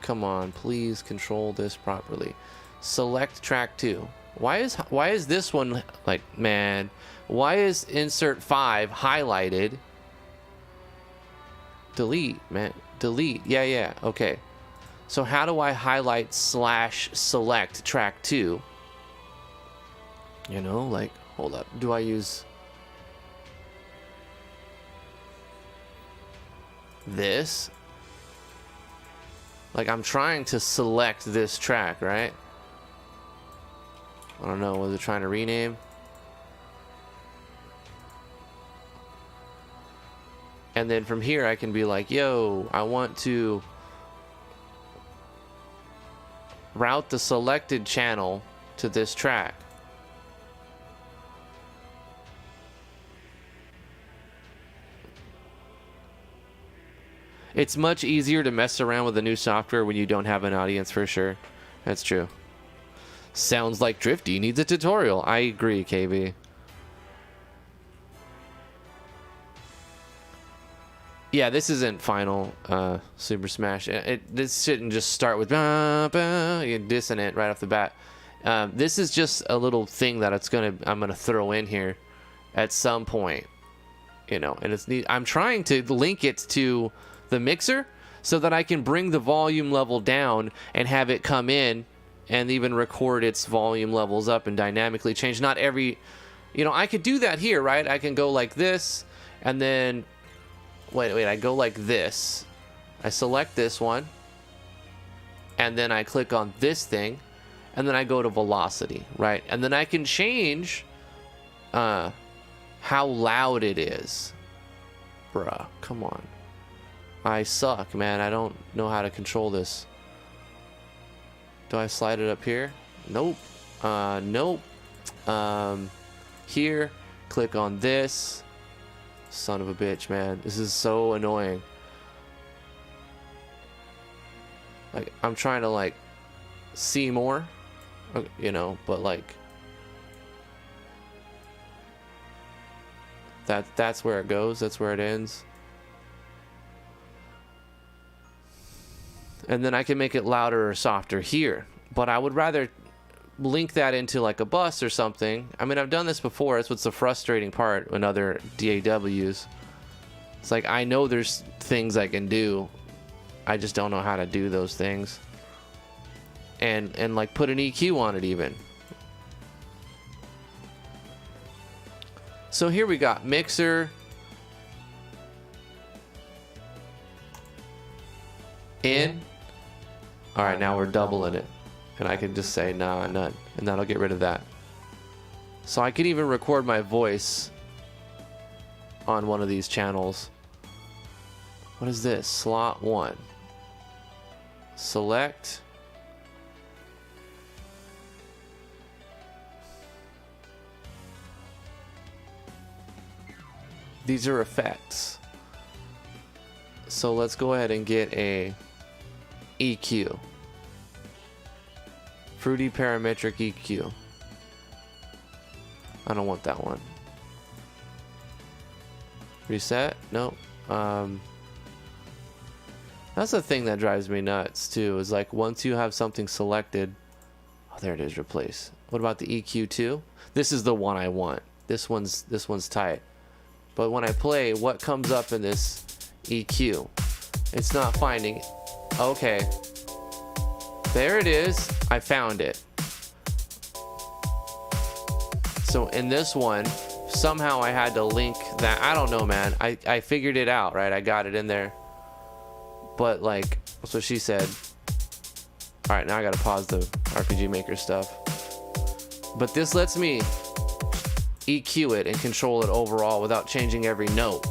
Come on. Please control this properly. Select track 2. Why is this one like, man? Why is insert 5 highlighted? Delete, man. Delete. Yeah. Okay. So how do I highlight / select track 2? You know, like, hold up. Do I use... this. Like, I'm trying to select this track, right? I don't know, was it trying to rename? And then from here I can be like, yo, I want to route the selected channel to this track. It's much easier to mess around with the new software when you don't have an audience, for sure. That's true. Sounds like Drifty needs a tutorial. I agree, KB. Yeah, this isn't final Super Smash. This shouldn't just start with dissonant right off the bat. This is just a little thing that I'm gonna throw in here at some point, you know. And it's neat. I'm trying to link it to the mixer so that I can bring the volume level down and have it come in and even record its volume levels up and dynamically change. Not every, you know, I could do that here, right? I can go like this and then. Wait, I go like this. I select this one. And then I click on this thing. And then I go to velocity, right? And then I can change how loud it is. Bruh, come on. I suck, man. I don't know how to control this. Do I slide it up here? Nope. Nope. Here, click on this. Son of a bitch, man. This is so annoying. Like, I'm trying to, like, see more, you know, but, like, that's where it goes. That's where it ends. And then I can make it louder or softer here. But I would rather link that into like a bus or something. I mean, I've done this before. That's what's the frustrating part in other DAWs. It's like, I know there's things I can do. I just don't know how to do those things. And like put an EQ on it even. So here we got mixer. In. All right, now we're doubling it. And I can just say, nah, none. And that'll get rid of that. So I can even record my voice on one of these channels. What is this? Slot 1. Select. These are effects. So let's go ahead and get a EQ. Fruity parametric EQ. I don't want that one. Reset? Nope. That's the thing that drives me nuts too, is like once you have something selected. Oh, there it is, replace. What about the EQ2? This is the one I want. This one's tight. But when I play, what comes up in this EQ? It's not finding it. Okay. There it is. I found it. So in this one, somehow I had to link that. I don't know, man. I figured it out, right? I got it in there. But like, that's what she said. All right, now I gotta pause the RPG Maker stuff. But this lets me EQ it and control it overall without changing every note.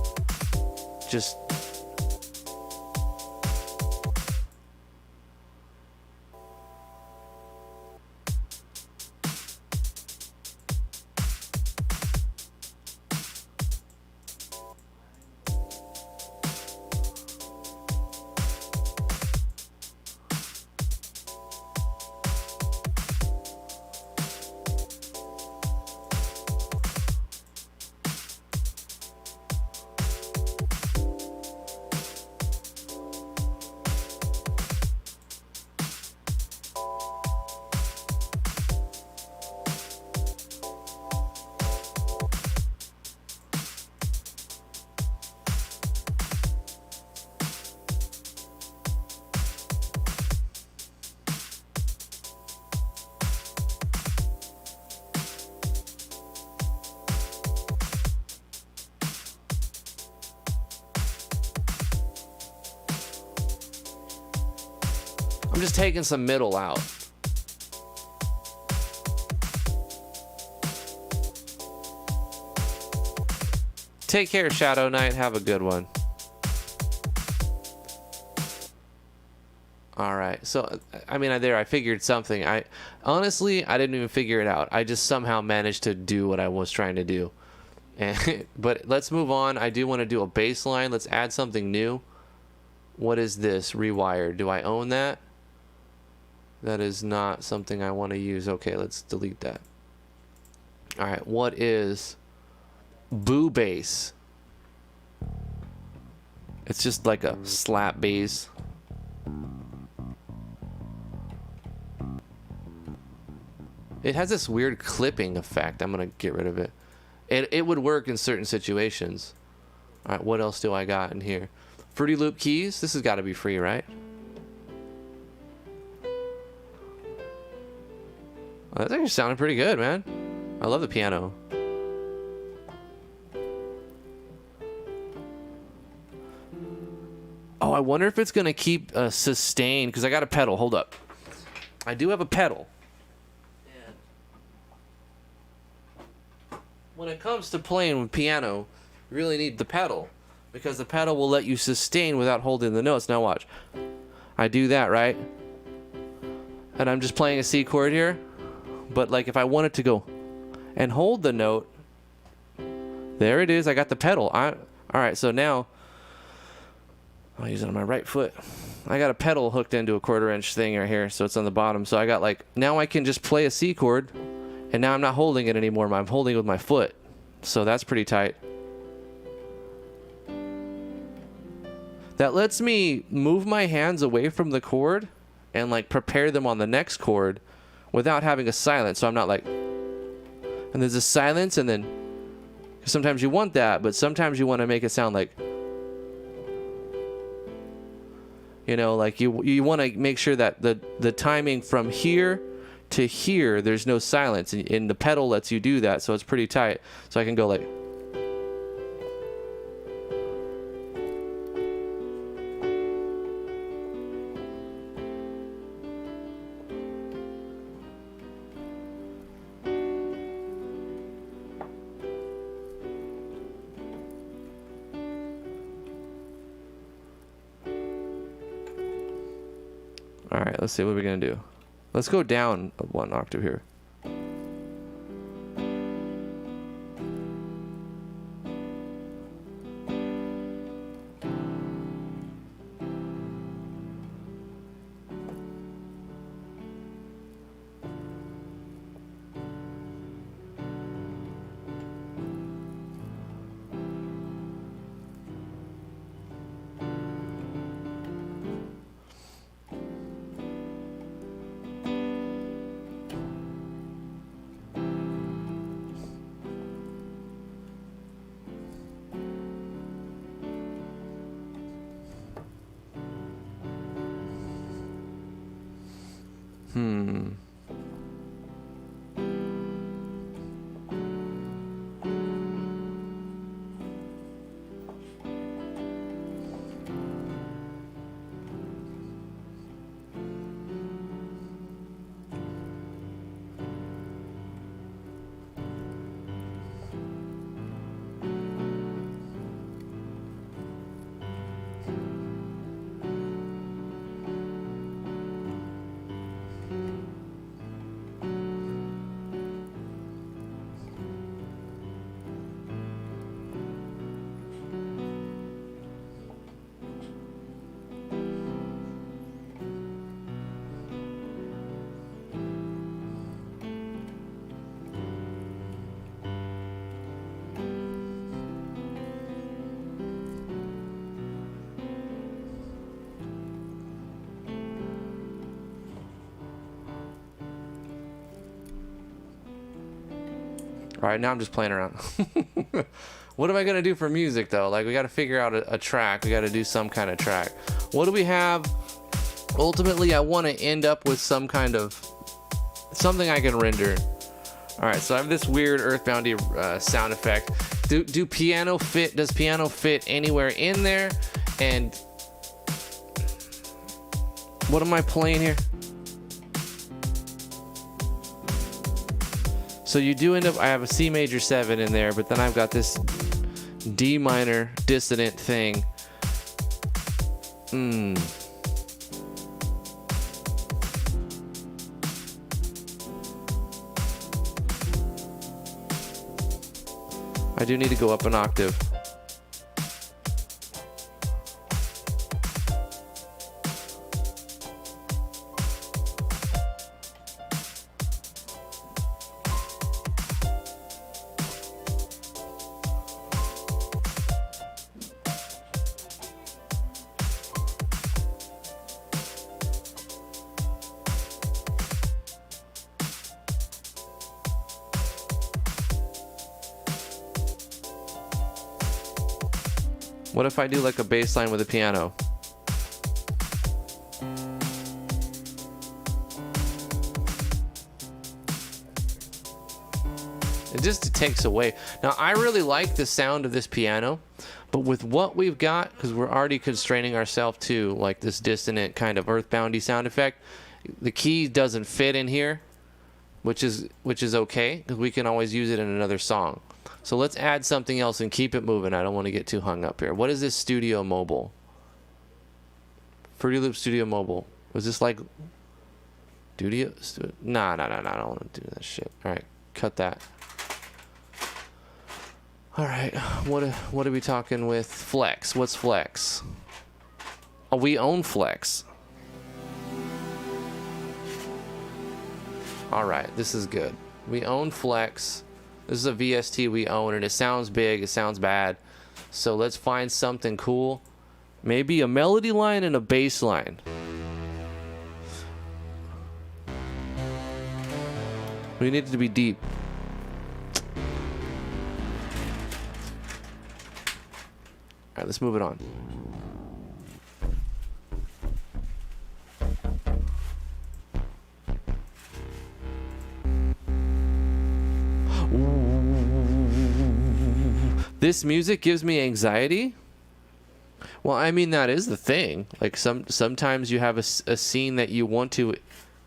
Just just taking some middle out. Take care, Shadow Knight. Have a good one. All right. So, I mean, I figured something. Honestly, I didn't even figure it out. I just somehow managed to do what I was trying to do. And, but let's move on. I do want to do a bass line. Let's add something new. What is this? Rewired. Do I own that? That is not something I want to use. Okay, let's delete that. All right. What is Boo bass? It's just like a slap bass. It has this weird clipping effect. I'm gonna get rid of it. It would work in certain situations. All right, what else do I got in here? Fruity Loop keys. This has got to be free, right? Well, that's actually sounding pretty good, man. I love the piano. Oh, I wonder if it's gonna keep sustain, because I got a pedal. Hold up. I do have a pedal. And when it comes to playing with piano, you really need the pedal, because the pedal will let you sustain without holding the notes. Now watch. I do that, right? And I'm just playing a C chord here. But like if I wanted to go and hold the note, there it is. I got the pedal. All right, so now I'll use it on my right foot. I got a pedal hooked into a 1/4-inch thing right here, so it's on the bottom. So I got like, now I can just play a C chord, and now I'm not holding it anymore. I'm holding it with my foot. So that's pretty tight. That lets me move my hands away from the chord and like prepare them on the next chord without having a silence. So I'm not like, and there's a silence, and then sometimes you want that, but sometimes you want to make it sound like, you know, like you want to make sure that the timing from here to here, there's no silence, and the pedal lets you do that, so it's pretty tight. So I can go like, all right, let's see what we're gonna do. Let's go down 1 octave here. All right, now I'm just playing around. What am I gonna do for music though? Like, we gotta figure out a track. We gotta do some kind of track. What do we have? Ultimately, I want to end up with some kind of something I can render. All right, so I have this weird Earthboundy sound effect. Do piano fit? Does piano fit anywhere in there? And What am I playing here? So you do end up, I have a C major 7 in there, but then I've got this D minor dissonant thing. I do need to go up an octave. What if I do like a bass line with a piano? It just takes away. Now, I really like the sound of this piano, but with what we've got, because we're already constraining ourselves to like this dissonant kind of earthboundy sound effect, the key doesn't fit in here, which is okay, because we can always use it in another song. So let's add something else and keep it moving. I don't want to get too hung up here. What is this Studio Mobile? Fruity Loop Studio Mobile. Was this like Studio? Nah, I don't want to do that shit. All right, cut that. All right, what are we talking with? Flex. What's Flex? Oh, we own Flex. All right, this is good. We own Flex. This is a VST we own, and it sounds big, it sounds bad. So let's find something cool. Maybe a melody line and a bass line. We need it to be deep. All right, let's move it on. This music gives me anxiety. Well, I mean, that is the thing. Like sometimes you have a scene that you want to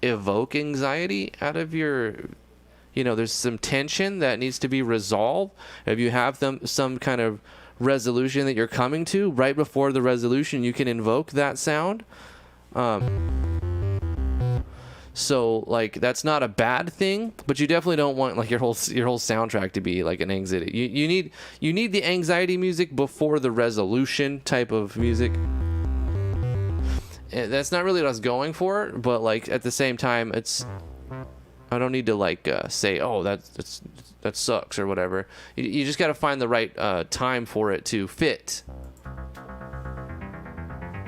evoke anxiety out of your, there's some tension that needs to be resolved. If you have some kind of resolution that you're coming to, right before the resolution, you can invoke that sound. So like that's not a bad thing, but you definitely don't want like your whole soundtrack to be like an anxiety. You need the anxiety music before the resolution type of music. And that's not really what I was going for, but like at the same time, I don't need to like say, oh, that sucks or whatever. You just got to find the right time for it to fit.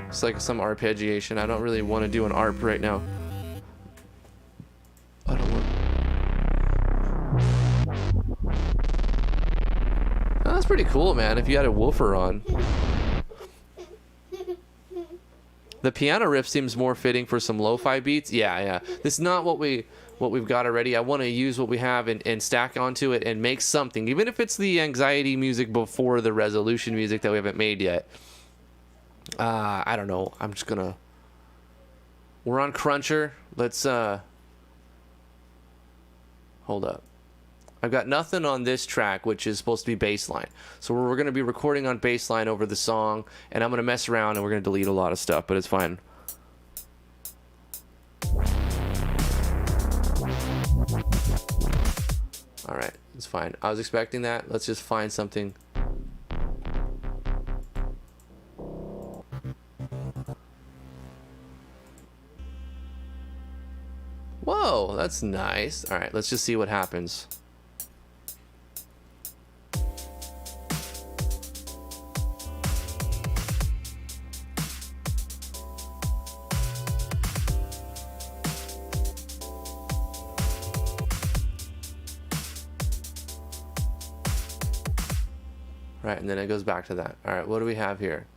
It's like some arpeggiation. I don't really want to do an arp right now. I don't want. Oh, that's pretty cool, man. If you had a woofer on. The piano riff seems more fitting for some lo-fi beats. Yeah. This is not what we've got already. I want to use what we have and stack onto it and make something, even if it's the anxiety music before the resolution music that we haven't made yet. I don't know. I'm just gonna. We're on Cruncher. Let's hold up. I've got nothing on this track, which is supposed to be bassline. So we're going to be recording on bassline over the song, and I'm going to mess around and we're going to delete a lot of stuff, but it's fine. All right, it's fine. I was expecting that. Let's just find something. Whoa, that's nice. All right, let's just see what happens. Right, and then it goes back to that. All right, what do we have here?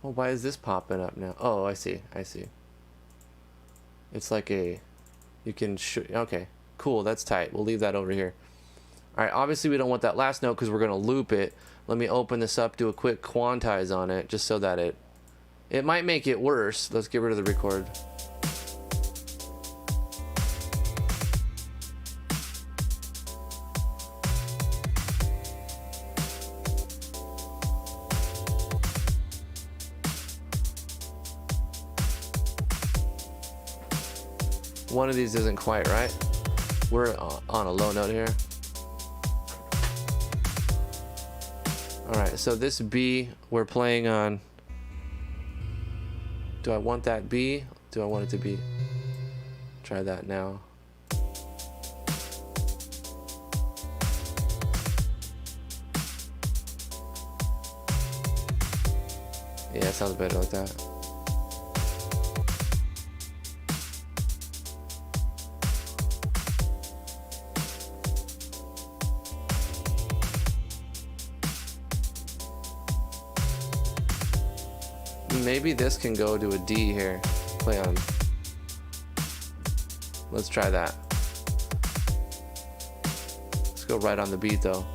Well, why is this popping up now? Oh, I see. It's like you can okay, cool, that's tight. We'll leave that over here. All right, obviously we don't want that last note because we're going to loop it. Let me open this up, do a quick quantize on it just so that it It might make it worse. Let's get rid of the record. One of these isn't quite right. We're on a low note here. All right, so this B we're playing on. Do I want that B? Do I want it to be? Try that now. Yeah, it sounds better like that. Maybe this can go to a D here. Play on. Let's try that. Let's go right on the beat though.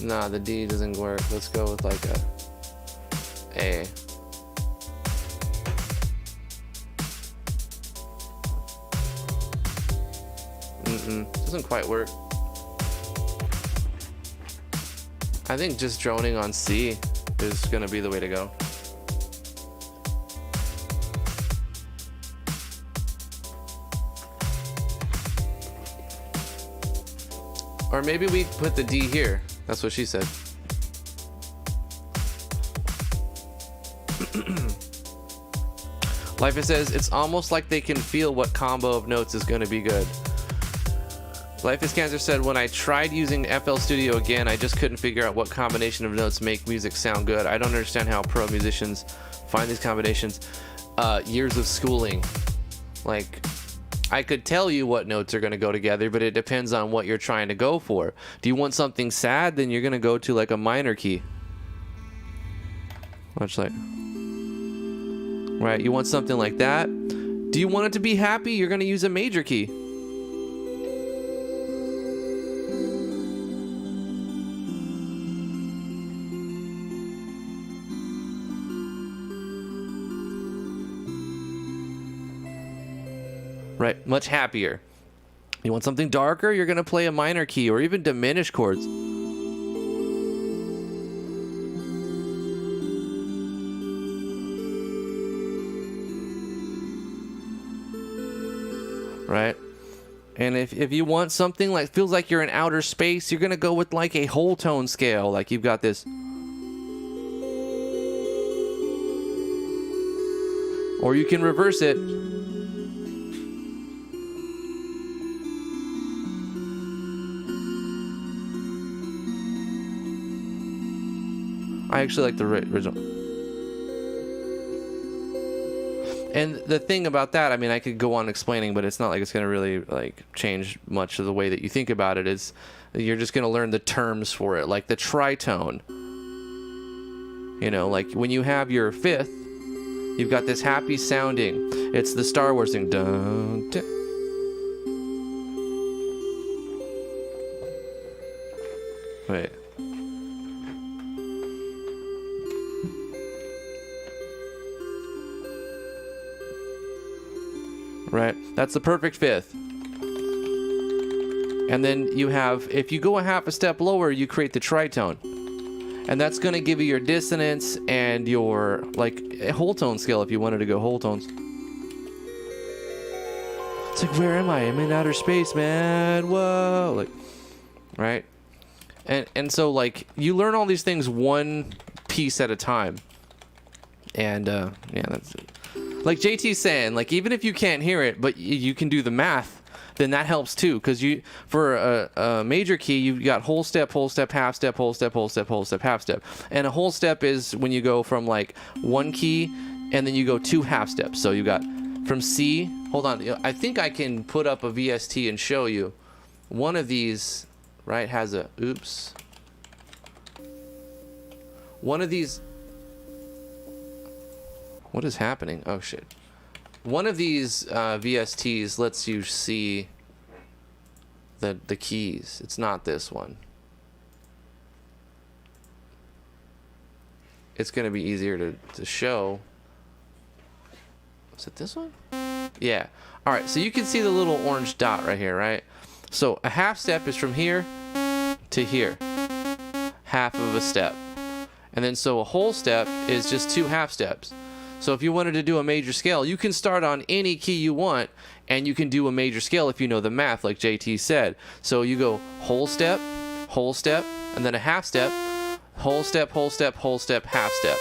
Nah, the D doesn't work. Let's go with like a. Doesn't quite work. I think just droning on C is gonna be the way to go. Or maybe we put the D here. That's what she said. Life says it's almost like they can feel what combo of notes is gonna be good. Life is Cancer said, when I tried using FL Studio again, I just couldn't figure out what combination of notes make music sound good. I don't understand how pro musicians find these combinations. Years of schooling. Like, I could tell you what notes are going to go together, but it depends on what you're trying to go for. Do you want something sad? Then you're going to go to like a minor key. Much like, right? You want something like that? Do you want it to be happy? You're going to use a major key. Right, much happier. You want something darker? You're gonna play a minor key or even diminished chords. Right? And if you want something like feels like you're in outer space, you're gonna go with like a whole tone scale. Like you've got this. Or you can reverse it. I actually like the original. And the thing about that, I mean, I could go on explaining, but it's not like it's going to really like change much of the way that you think about it. Is you're just going to learn the terms for it, like the tritone. You know, like when you have your fifth, you've got this happy sounding. It's the Star Wars thing. Dun, dun. Wait. Right, that's the perfect fifth. And then you have, if you go a half a step lower, you create the tritone. And that's going to give you your dissonance and your, like, a whole tone scale if you wanted to go whole tones. It's like, where am I? I'm in outer space, man. Whoa. Like, right? And so, like, you learn all these things one piece at a time. And, yeah, that's it. Like JT's saying, like even if you can't hear it, but you can do the math, then that helps too. Because you, for a major key, you've got whole step, half step, whole step, whole step, whole step, half step. And a whole step is when you go from like one key, and then you go two half steps. So you got from C. Hold on, I think I can put up a VST and show you. One of these, right, has a oops. One of these. What is happening? Oh shit. One of these VSTs lets you see the keys. It's not this one. It's going to be easier to show. Is it this one? Yeah. All right, so you can see the little orange dot right here, right? So a half step is from here to here. Half of a step. And then so a whole step is just 2 half steps. So if you wanted to do a major scale, you can start on any key you want, and you can do a major scale if you know the math, like JT said. So you go whole step, and then a half step, whole step, whole step, whole step, half step.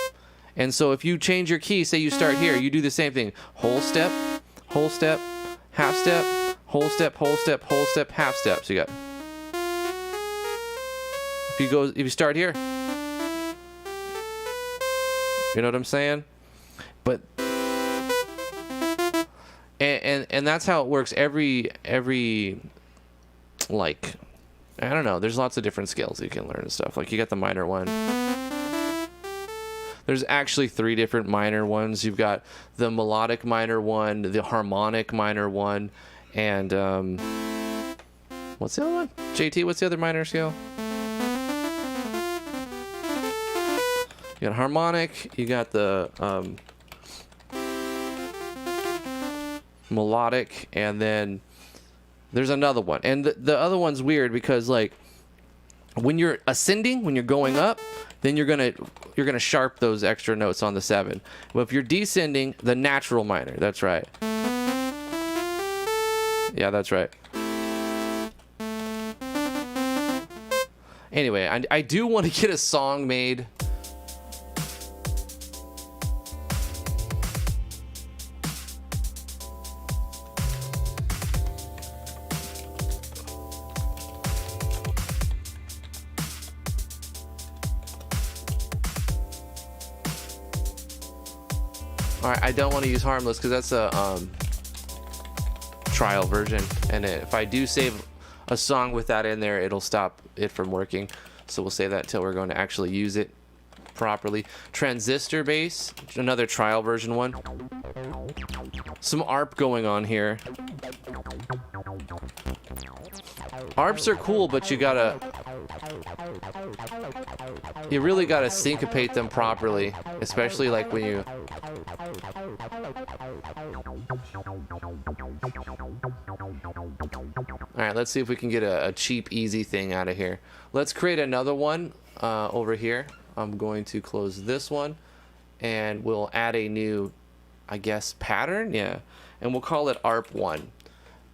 And so if you change your key, say you start here, you do the same thing. Whole step, half step, whole step, whole step, whole step, half step. So you got. If you start here, you know what I'm saying? But and that's how it works. Every like, I don't know. There's lots of different scales you can learn and stuff. Like you got the minor one. There's actually 3 different minor ones. You've got the melodic minor one, the harmonic minor one, and what's the other one? JT, what's the other minor scale? You got harmonic. You got the melodic, and then there's another one. And the other one's weird because like when you're ascending, when you're going up, then you're gonna sharp those extra notes on the 7. But if you're descending, the natural minor. That's right. Yeah, that's right. Anyway, I do want to get a song made. Alright, I don't want to use Harmless because that's a trial version, and if I do save a song with that in there, it'll stop it from working. So we'll save that till we're going to actually use it properly. Transistor bass, another trial version one. Some ARP going on here. ARPs are cool, but you really gotta syncopate them properly, especially like when you. All right, let's see if we can get a cheap, easy thing out of here. Let's create another one over here. I'm going to close this one, and we'll add a new, I guess, pattern. Yeah, and we'll call it ARP1.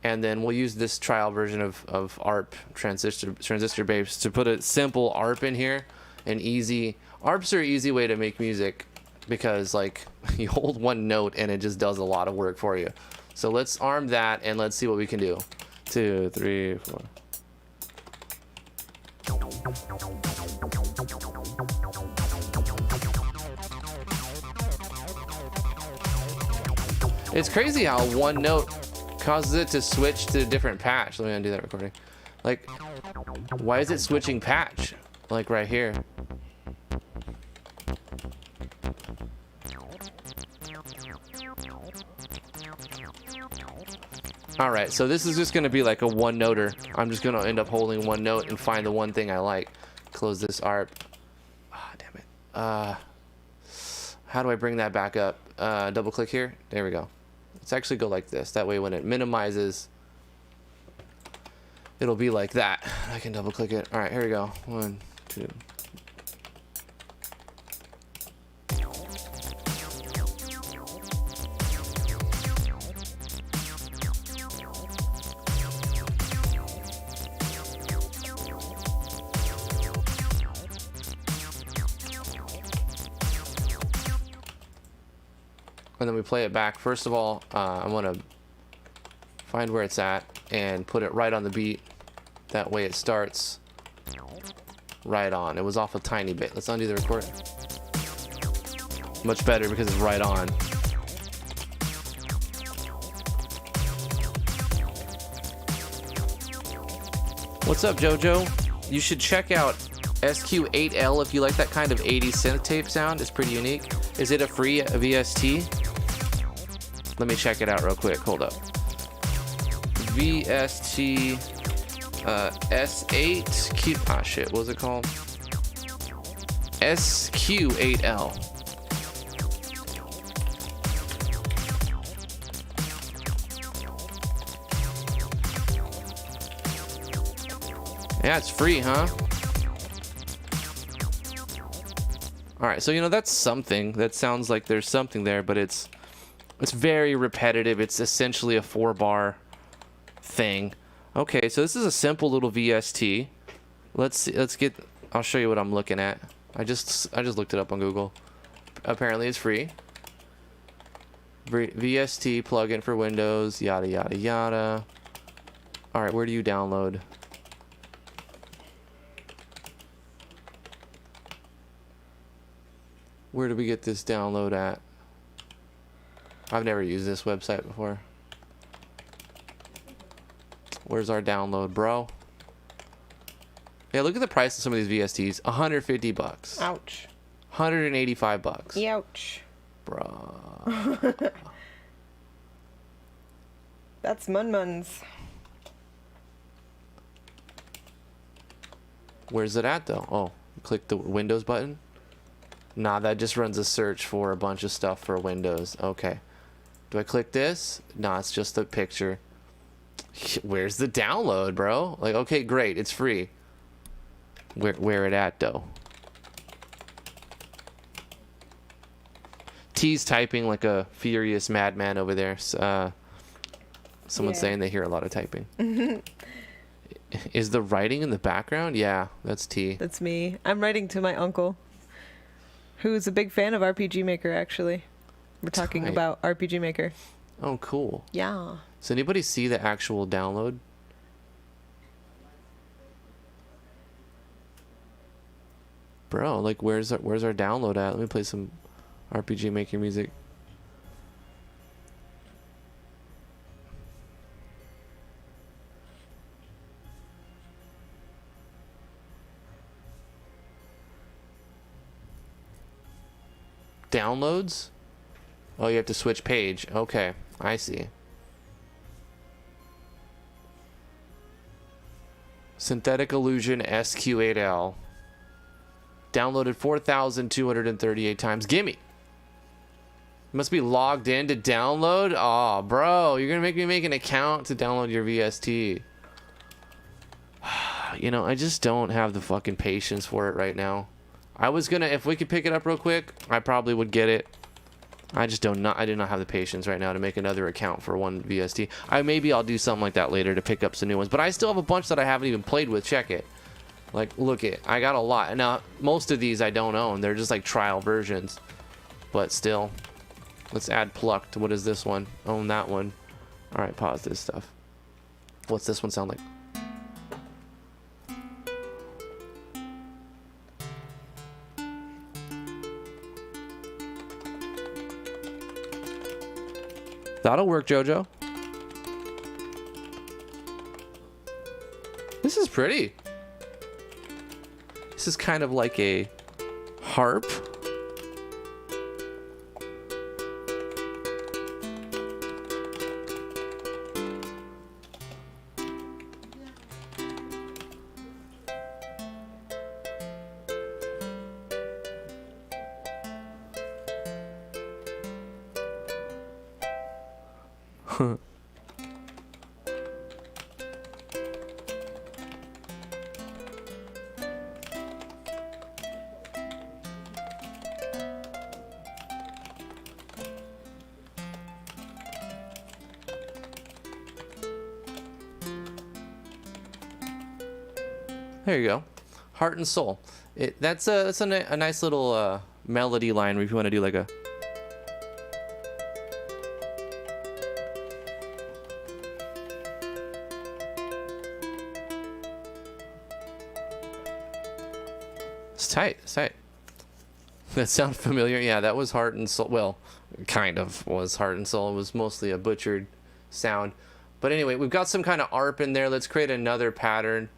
And then we'll use this trial version of ARP transistor bass to put a simple ARP in here. An easy ARPs are an easy way to make music because like you hold one note and it just does a lot of work for you. So let's arm that and let's see what we can do. 2, 3, 4. It's crazy how one note causes it to switch to a different patch. Let me undo that recording. Like, why is it switching patch? Like right here. Alright, so this is just going to be like a one-noter. I'm just going to end up holding one note and find the one thing I like. Close this ARP. Ah, damn it. How do I bring that back up? Double click here. There we go. Let's actually go like this. That way when it minimizes, it'll be like that. I can double click it. Alright, here we go. 1, 2. And then we play it back. First of all, I want to find where it's at and put it right on the beat. That way it starts right on. It was off a tiny bit. Let's undo the recording. Much better because it's right on. What's up, Jojo? You should check out SQ8L if you like that kind of 80s synth tape sound. It's pretty unique. Is it a free VST? Let me check it out real quick. Hold up. VST S8Q. Ah, shit. What was it called? SQ8L. Yeah, it's free, huh? All right, so you know that's something. That sounds like there's something there, but it's very repetitive. It's essentially a 4-bar thing. Okay, so this is a simple little VST. Let's see. Let's get. I'll show you what I'm looking at. I just looked it up on Google. Apparently, it's free. VST plugin for Windows. Yada yada yada. All right, where do you download? Where do we get this download at? I've never used this website before. Where's our download, bro? Yeah, look at the price of some of these VSTs. 150 bucks. Ouch. 185 bucks. Ouch. Bro. That's Mun-Muns. Where's it at though? Oh, click the Windows button. Nah, that just runs a search for a bunch of stuff for Windows. Okay. Do I click this? Nah, it's just a picture. Where's the download, bro? Like, okay, great, it's free. Where it at though? T's typing like a furious madman over there. Someone's saying they hear a lot of typing. Is the writing in the background? Yeah, that's T. That's me. I'm writing to my uncle, who's a big fan of RPG Maker, actually. We're talking about RPG Maker. Oh, cool. Yeah. Does anybody see the actual download? Bro, like where's our download at? Let me play some RPG Maker music. Downloads? Oh, you have to switch page. Okay, I see. Synthetic Illusion SQ8L. Downloaded 4,238 times. Gimme. Must be logged in to download. Oh, bro, you're gonna make me make an account to download your VST. You know, I just don't have the fucking patience for it right now. I was gonna, if we could pick it up real quick, I probably would get it. I just do not have the patience right now to make another account for one VST. Maybe I'll do something like that later to pick up some new ones. But I still have a bunch that I haven't even played with. Check it. Like, look it. I got a lot. Now, most of these I don't own. They're just like trial versions. But still. Let's add plucked. What is this one? Own that one. Alright, pause this stuff. What's this one sound like? That'll work, Jojo. This is pretty. This is kind of like a harp. There you go. Heart and Soul. That's a nice little melody line if you want to do like a... It's tight. It's tight. That sound familiar? Yeah, that was Heart and Soul. Well, kind of was Heart and Soul. It was mostly a butchered sound. But anyway, we've got some kind of ARP in there. Let's create another pattern.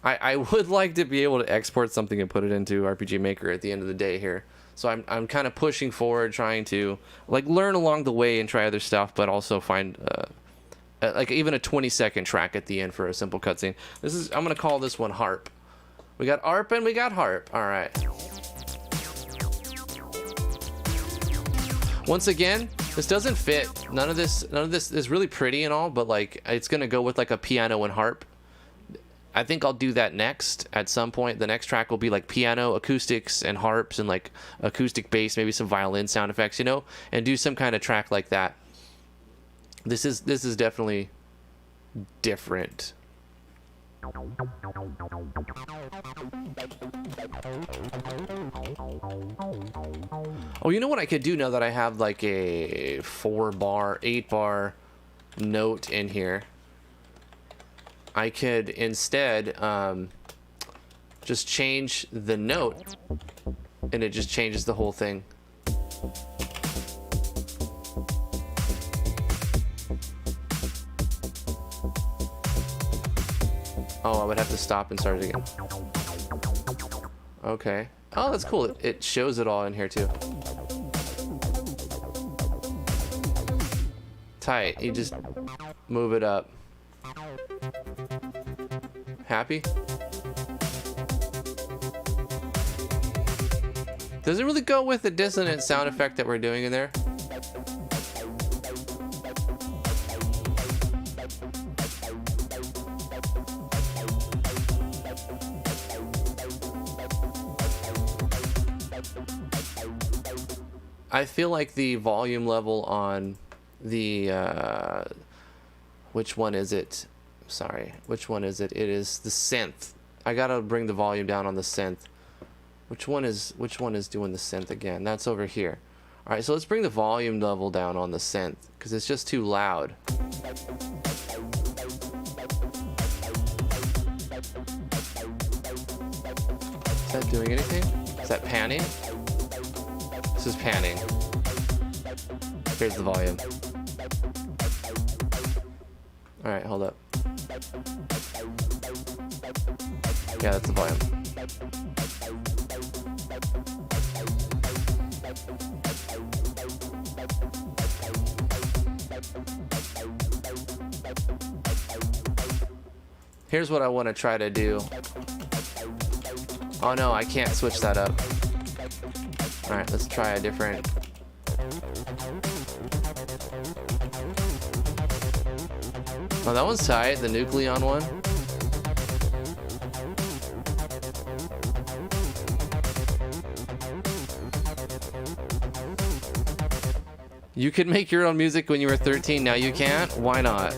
I would like to be able to export something and put it into RPG Maker at the end of the day here. So I'm kind of pushing forward, trying to like learn along the way and try other stuff, but also find like even a 20-second track at the end for a simple cutscene. I'm gonna call this one harp. We got ARP and we got harp. All right. Once again, this doesn't fit. None of this is really pretty and all, but like it's gonna go with like a piano and harp. I think I'll do that next at some point. The next track will be like piano, acoustics, and harps, and like acoustic bass, maybe some violin sound effects, you know, and do some kind of track like that. This is definitely different. Oh, you know what I could do now that I have like a 4-bar, 8-bar note in here? I could instead just change the note, and it just changes the whole thing. Oh, I would have to stop and start it again. Okay. Oh, that's cool. It shows it all in here too. Tight. You just move it up. Happy? Does it really go with the dissonant sound effect that we're doing in there? I feel like the volume level on the which one is it? Sorry, which one is it? It is the synth. I gotta bring the volume down on the synth. Which one is doing the synth again? That's over here. All right, so let's bring the volume level down on the synth because it's just too loud. Is that doing anything? Is that panning? This is panning. Here's the volume. All right, hold up. Yeah, that's the volume. Here's what I want to try to do. Oh no, I can't switch that up. All right, let's try a different. Oh, that one's tight, the Nucleon one. You could make your own music when you were 13, now you can't? Why not?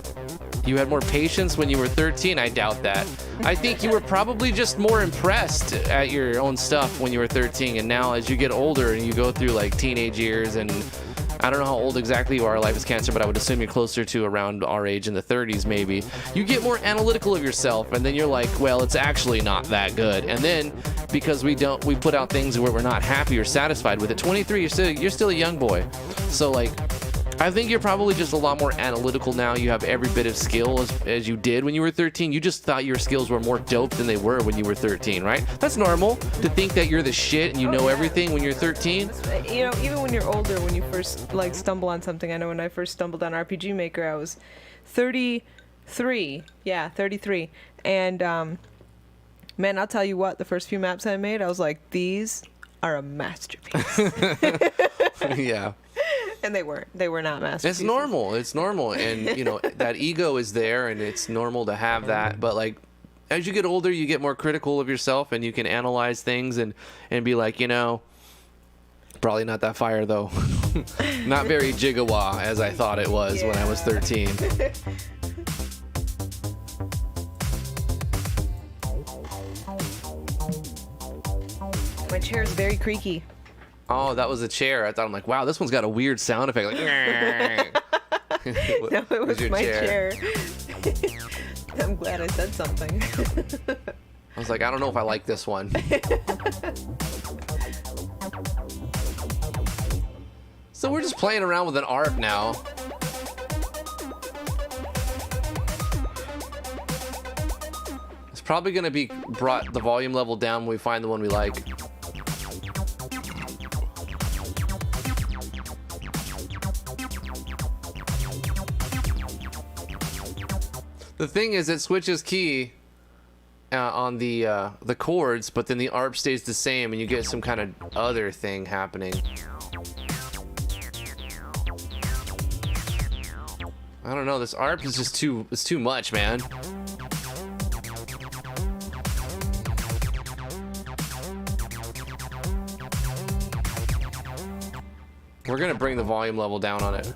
You had more patience when you were 13? I doubt that. I think you were probably just more impressed at your own stuff when you were 13, and now as you get older and you go through like teenage years, and I don't know how old exactly you are, Life is Cancer, but I would assume you're closer to around our age, in the 30s maybe. You get more analytical of yourself, and then you're like, well, it's actually not that good. And then because we put out things where we're not happy or satisfied with it. 23, you're still a young boy. So like, I think you're probably just a lot more analytical now. You have every bit of skill as you did when you were 13. You just thought your skills were more dope than they were when you were 13, right? That's normal to think that you're the shit and you know everything when you're 13. You know, even when you're older, when you first like stumble on something. I know when I first stumbled on RPG Maker, I was 33. Yeah, 33. And man, I'll tell you what, the first few maps I made, I was like, these are a masterpiece. Yeah. And they weren't. They were not masterpieces. It's normal. It's normal. And, you know, that ego is there, and it's normal to have that. But, like, as you get older, you get more critical of yourself, and you can analyze things and be like, you know, probably not that fire, though. Not very gigawa as I thought it was when I was 13. My chair is very creaky. Oh, that was a chair. I thought, I'm like, wow, this one's got a weird sound effect. Like, no, it was my chair. I'm glad I said something. I was like, I don't know if I like this one. So we're just playing around with an ARP now. It's probably going to be brought the volume level down when we find the one we like. The thing is, it switches key on the chords, but then the ARP stays the same, and you get some kind of other thing happening. I don't know. This ARP is just it's too much, man. We're gonna bring the volume level down on it.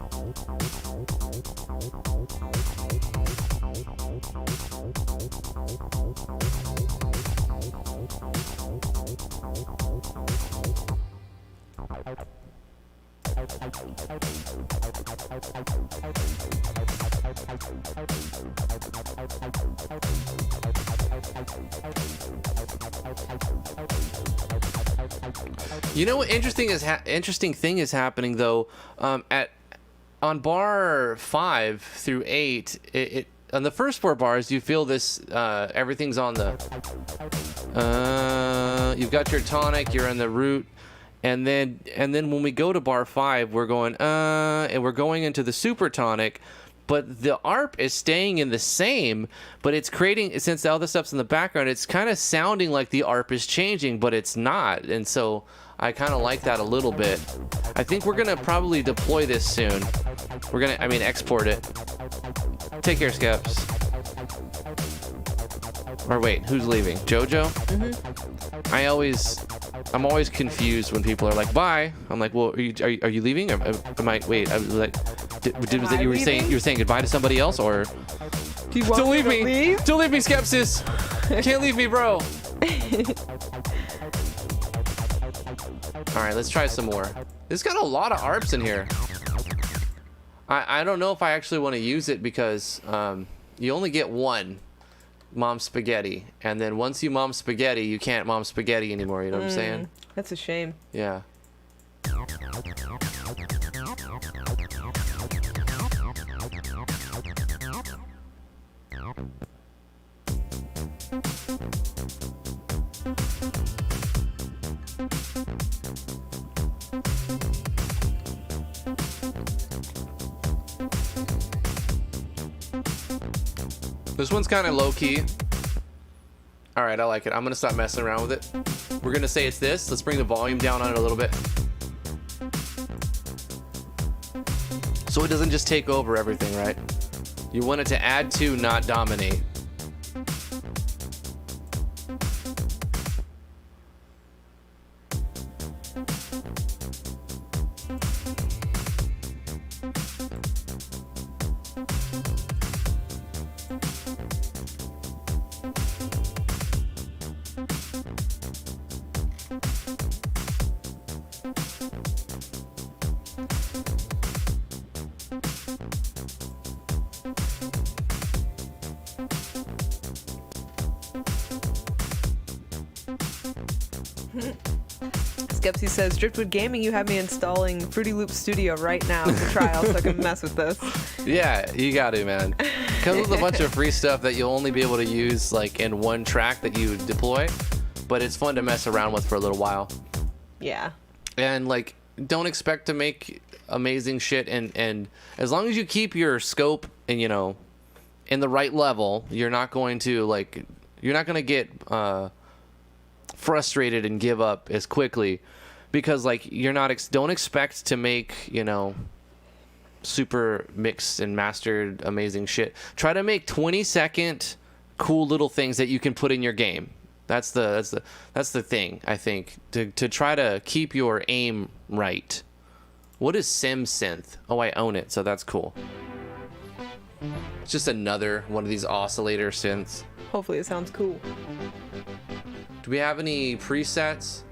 You know what interesting thing is happening though, on bar 5 through 8, on the first 4 bars you feel this, everything's on the, you've got your tonic, you're in the root, and then when we go to bar 5 we're going and we're going into the super tonic, but the ARP is staying in the same, but it's creating, since all the stuff's in the background, it's kind of sounding like the ARP is changing, but it's not. And so I kind of like that a little bit. I think we're gonna probably deploy this soon. We're gonna, export it. Take care, Skeps. Or wait, who's leaving? Jojo? Mm-hmm. I'm always confused when people are like, bye. I'm like, well, are you leaving? Am I, wait, I was like, you were saying goodbye to somebody else, or? Don't leave me! Don't leave me, Skepsis! Can't leave me, bro! Alright, let's try some more. This got a lot of ARPs in here. I don't know if I actually want to use it because you only get one Mom Spaghetti, and then once you Mom Spaghetti, you can't Mom Spaghetti anymore, you know what I'm saying? That's a shame. Yeah. This one's kind of low-key. Alright, I like it. I'm going to stop messing around with it. We're going to say it's this. Let's bring the volume down on it a little bit. So it doesn't just take over everything, right? You want it to add to, not dominate. Skepsy says, Driftwood Gaming, you have me installing Fruity Loop Studio right now for trial so I can mess with this. Yeah, you got to, man. Comes with a bunch of free stuff that you'll only be able to use like in one track that you deploy, but it's fun to mess around with for a little while. Yeah. And like, don't expect to make amazing shit, and as long as you keep your scope and, you know, in the right level, you're not going to get frustrated and give up as quickly, because like you're not don't expect to make, you know, super mixed and mastered amazing shit. Try to make 20-second cool little things that you can put in your game. That's the thing, I think, to try to keep your aim right. What is Sim Synth? Oh, I own it, so that's cool. It's just another one of these oscillator synths. Hopefully it sounds cool. Do we have any presets?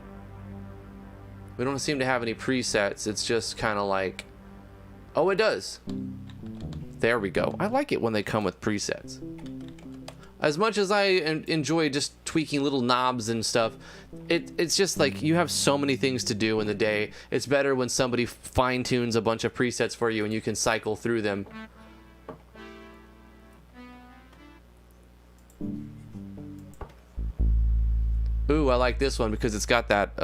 We don't seem to have any presets. It's just kind of like, oh, it does. There we go. I like it when they come with presets. As much as I enjoy just tweaking little knobs and stuff, it's just like you have so many things to do in the day. It's better when somebody fine-tunes a bunch of presets for you and you can cycle through them. Ooh, I like this one because it's got that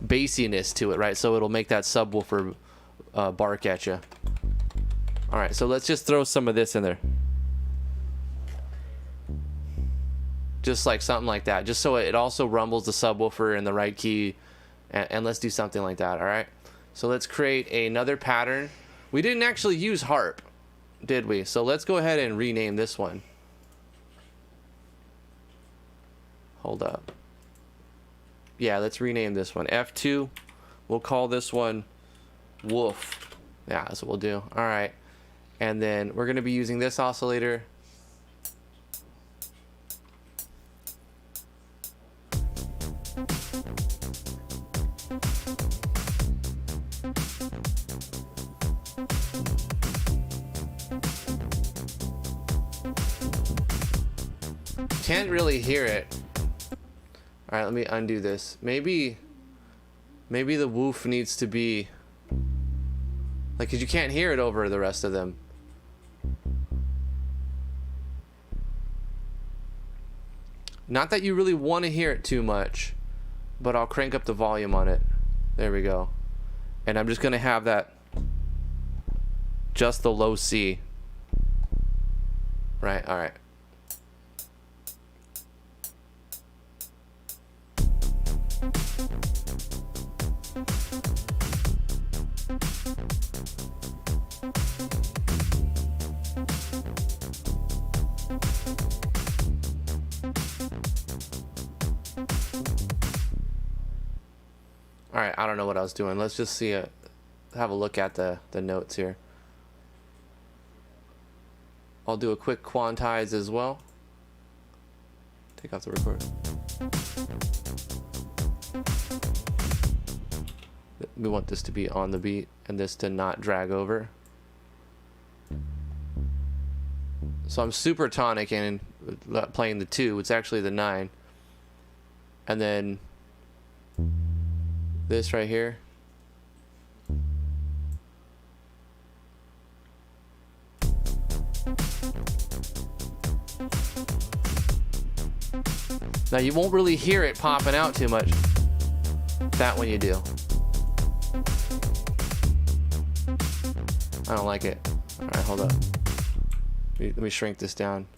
bassiness to it, right? So it'll make that subwoofer bark at you. All right, so let's just throw some of this in there. Just like something like that, just so it also rumbles the subwoofer in the right key, and let's do something like that. All right, so let's create another pattern. We didn't actually use harp, did we? So let's go ahead and rename this one. Hold up. Yeah, let's rename this one F2. We'll call this one Woof. Yeah, that's what we'll do. All right, and then we're going to be using this oscillator. Can't really hear it. All right, let me undo this. Maybe the woof needs to be like, 'cause you can't hear it over the rest of them. Not that you really want to hear it too much, but I'll crank up the volume on it. There we go. And I'm just gonna have that just the low C. Right, all right. All right, I don't know what I was doing. Let's just see it. Have a look at the notes here. I'll do a quick quantize as well. Take off the record. We want this to be on the beat and this to not drag over. So I'm super tonic and playing the 2. It's actually the 9. And then this right here. Now you won't really hear it popping out too much. That one you do. I don't like it. All right, hold up. Let me shrink this down.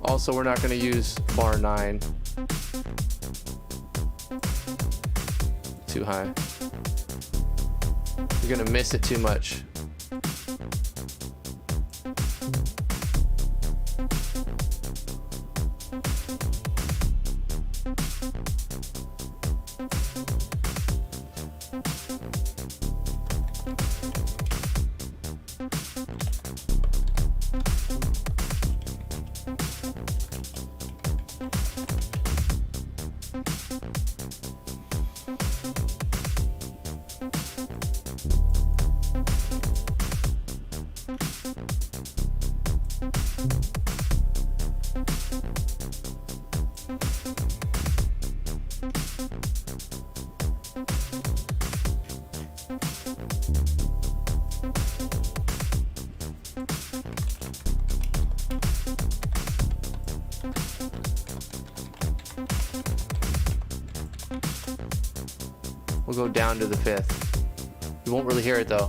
Also, we're not going to use bar 9. Too high. You're going to miss it too much. We'll go down to the 5th. You won't really hear it though.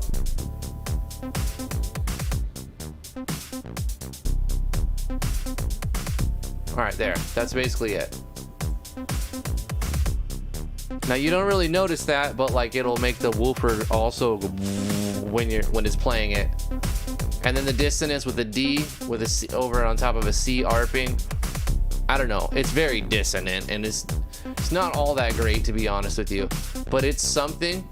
Alright, there. That's basically it. Now you don't really notice that, but like it'll make the woofer also when it's playing it. And then the dissonance with the D with a C over on top of a C arping. I don't know. It's very dissonant and it's not all that great, to be honest with you, but it's something.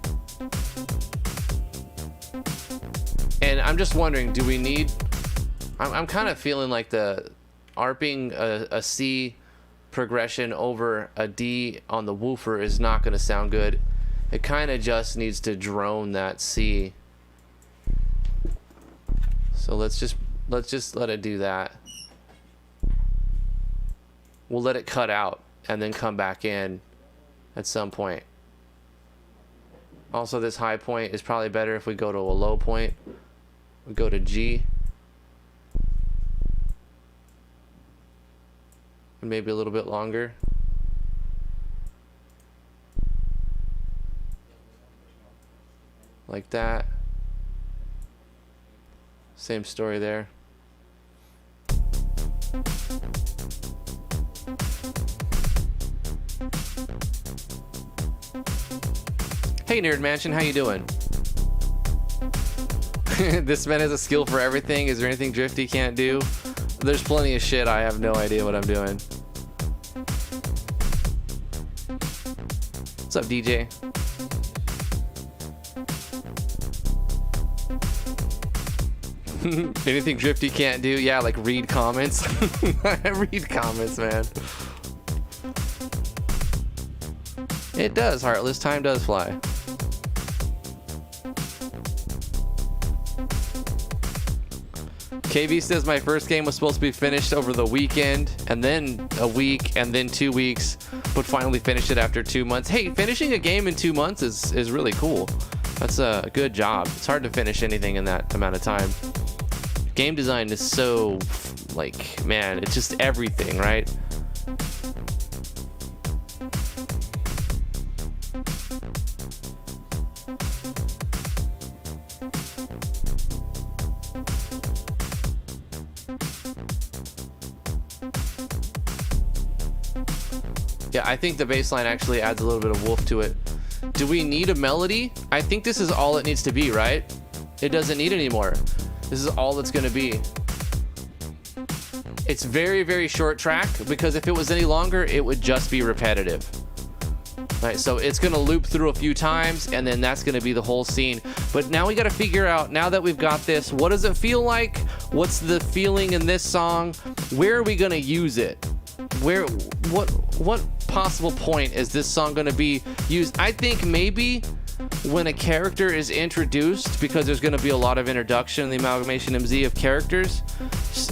And I'm just wondering, do we need, I'm kind of feeling like the arping a C progression over a D on the woofer is not going to sound good. It kind of just needs to drone that C. So let's just let it do that. We'll let it cut out and then come back in at some point. Also, this high point is probably better if we go to a low point. We go to G. And maybe a little bit longer. Like that. Same story there. Hey Nerd Mansion, how you doing? This man has a skill for everything. Is there anything Drifty can't do? There's plenty of shit. I have no idea what I'm doing. What's up, DJ? Anything Drifty can't do? Yeah, like read comments. Read comments, man. It does, Heartless. Time does fly. KV says my first game was supposed to be finished over the weekend, and then a week, and then 2 weeks, but finally finished it after 2 months. Hey, finishing a game in 2 months is really cool. That's a good job. It's hard to finish anything in that amount of time. Game design is so, like, man, it's just everything, right? Yeah, I think the bass line actually adds a little bit of wolf to it. Do we need a melody? I think this is all it needs to be, right? It doesn't need any more. This is all it's gonna be. It's very, very short track, because if it was any longer, it would just be repetitive. Right, so it's gonna loop through a few times, and then that's gonna be the whole scene. But now we gotta figure out, now that we've got this, what does it feel like? What's the feeling in this song? Where are we gonna use it? What possible point is this song going to be used? I think maybe when a character is introduced, because there's going to be a lot of introduction in the Amalgamation MZ of characters.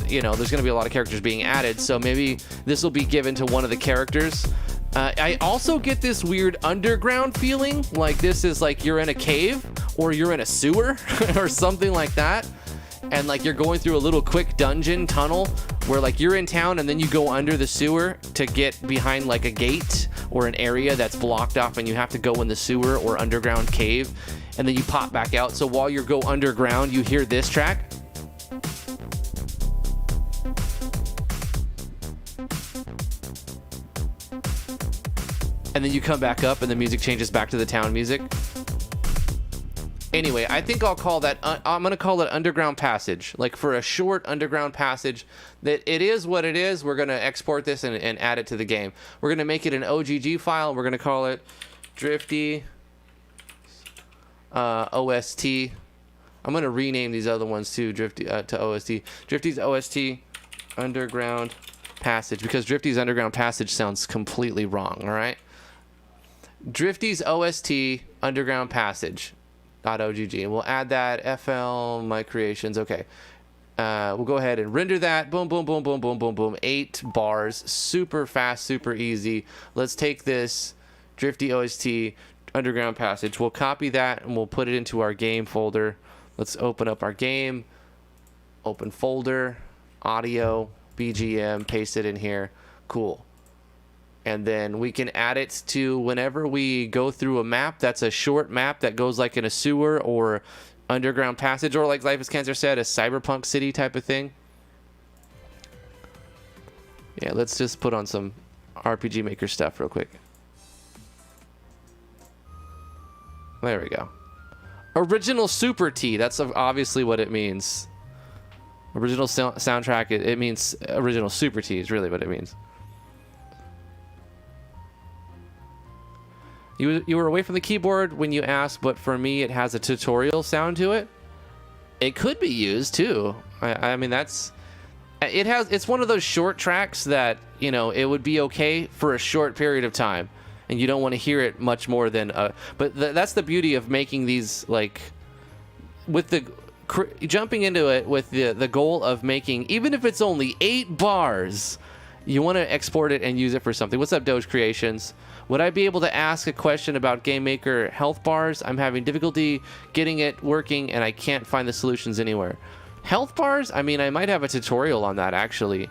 You know, there's going to be a lot of characters being added, so maybe this will be given to one of the characters. I also get this weird underground feeling, like this is like you're in a cave or you're in a sewer or something like that. And like you're going through a little quick dungeon tunnel where like you're in town and then you go under the sewer to get behind like a gate or an area that's blocked off, and you have to go in the sewer or underground cave, and then you pop back out. So while you go underground, you hear this track. And then you come back up and the music changes back to the town music. Anyway, I think I'll call that, I'm going to call it Underground Passage. Like for a short underground passage, that it is what it is. We're going to export this and add it to the game. We're going to make it an OGG file. We're going to call it Drifty OST. I'm going to rename these other ones too, Drifty to OST. Drifty's OST Underground Passage, because Drifty's Underground Passage sounds completely wrong, all right? Drifty's OST Underground Passage. .ogg, and we'll add that FL my creations. Okay, we'll go ahead and render that. Boom, boom, boom, boom, boom, boom, boom. 8 bars, super fast, super easy. Let's take this Drifty OST Underground Passage. We'll copy that and we'll put it into our game folder. Let's open up our game. Open folder, audio, BGM. Paste it in here. Cool. And then we can add it to whenever we go through a map that's a short map that goes like in a sewer or underground passage, or like Life is Cancer said, a cyberpunk city type of thing. Yeah, let's just put on some RPG Maker stuff real quick. There we go. Original Super T, that's obviously what it means. Original soundtrack, it means original Super T is really what it means. You were away from the keyboard when you asked, but for me it has a tutorial sound to it. It could be used too. I mean, it's one of those short tracks that, you know, it would be okay for a short period of time, and you don't want to hear it much more than but that's the beauty of making these, like, with the jumping into it with the goal of making, even if it's only 8 bars, you want to export it and use it for something. What's up, Doge Creations? Would I be able to ask a question about Game Maker health bars? I'm having difficulty getting it working and I can't find the solutions anywhere. Health bars? I mean, I might have a tutorial on that actually.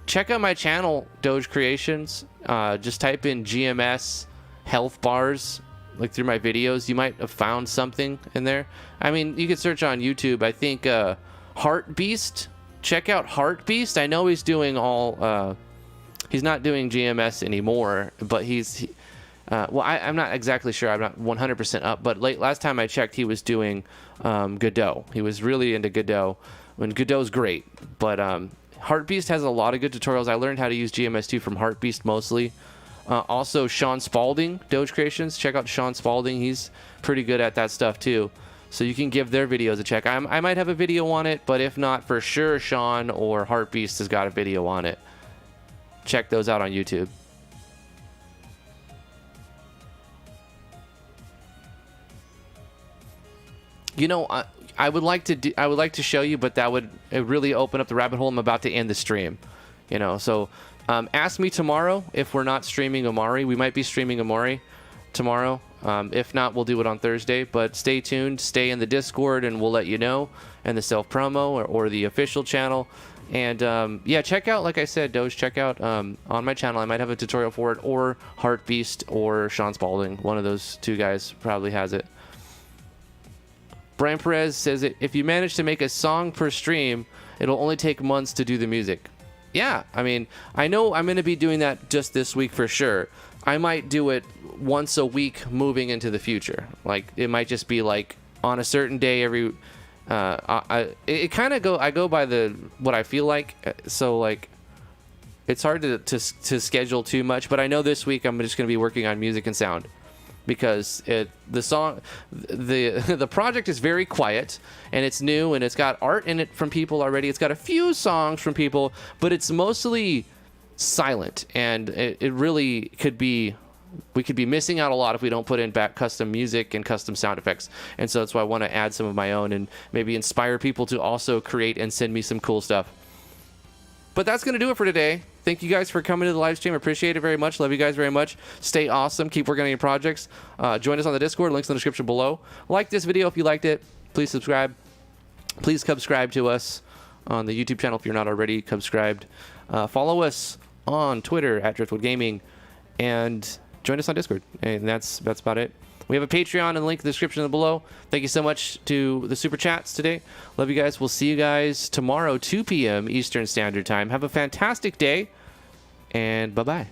Check out my channel, Doge Creations. Just type in GMS health bars, like through my videos. You might have found something in there. I mean, you could search on YouTube. I think Heart Beast. Check out Heart Beast. I know he's doing all. He's not doing GMS anymore, but well, I'm not exactly sure. I'm not 100% up, but last time I checked, he was doing Godot. He was really into Godot, and Godot's great. But Heartbeast has a lot of good tutorials. I learned how to use GMS2 from Heartbeast mostly. Also, Sean Spalding, Doge Creations. Check out Sean Spalding. He's pretty good at that stuff too. So you can give their videos a check. I might have a video on it, but if not, for sure, Sean or Heartbeast has got a video on it. Check those out on YouTube. You know, I would like to show you, but it would really open up the rabbit hole. I'm about to end the stream, you know. So ask me tomorrow if we're not streaming Omari. We might be streaming Omari tomorrow. If not, we'll do it on Thursday. But stay tuned, stay in the Discord, and we'll let you know, and the self promo or the official channel. And yeah, check out, like I said, Doge. Check out on my channel. I might have a tutorial for it, or Heartbeast or Sean Spalding. One of those two guys probably has it. Brian Perez says, if you manage to make a song per stream, it'll only take months to do the music. Yeah, I mean, I know I'm going to be doing that just this week for sure. I might do it once a week moving into the future. Like, it might just be like on a certain day every... it kind of I go by what I feel like. So, like, it's hard to schedule too much. But I know this week I'm just going to be working on music and sound. Because the project is very quiet, and it's new, and it's got art in it from people already. It's got a few songs from people, but it's mostly silent, and it really could be, we could be missing out a lot if we don't put in back custom music and custom sound effects. And so that's why I want to add some of my own and maybe inspire people to also create and send me some cool stuff. But that's going to do it for today. Thank you guys for coming to the live stream. Appreciate it very much. Love you guys very much. Stay awesome. Keep working on your projects. Join us on the Discord. Links in the description below. Like this video if you liked it. Please subscribe. Please subscribe to us on the YouTube channel if you're not already subscribed. Follow us on Twitter at Driftwood Gaming. And join us on Discord. And that's about it. We have a Patreon and a link in the description below. Thank you so much to the Super Chats today. Love you guys. We'll see you guys tomorrow, 2 p.m. Eastern Standard Time. Have a fantastic day, and bye-bye.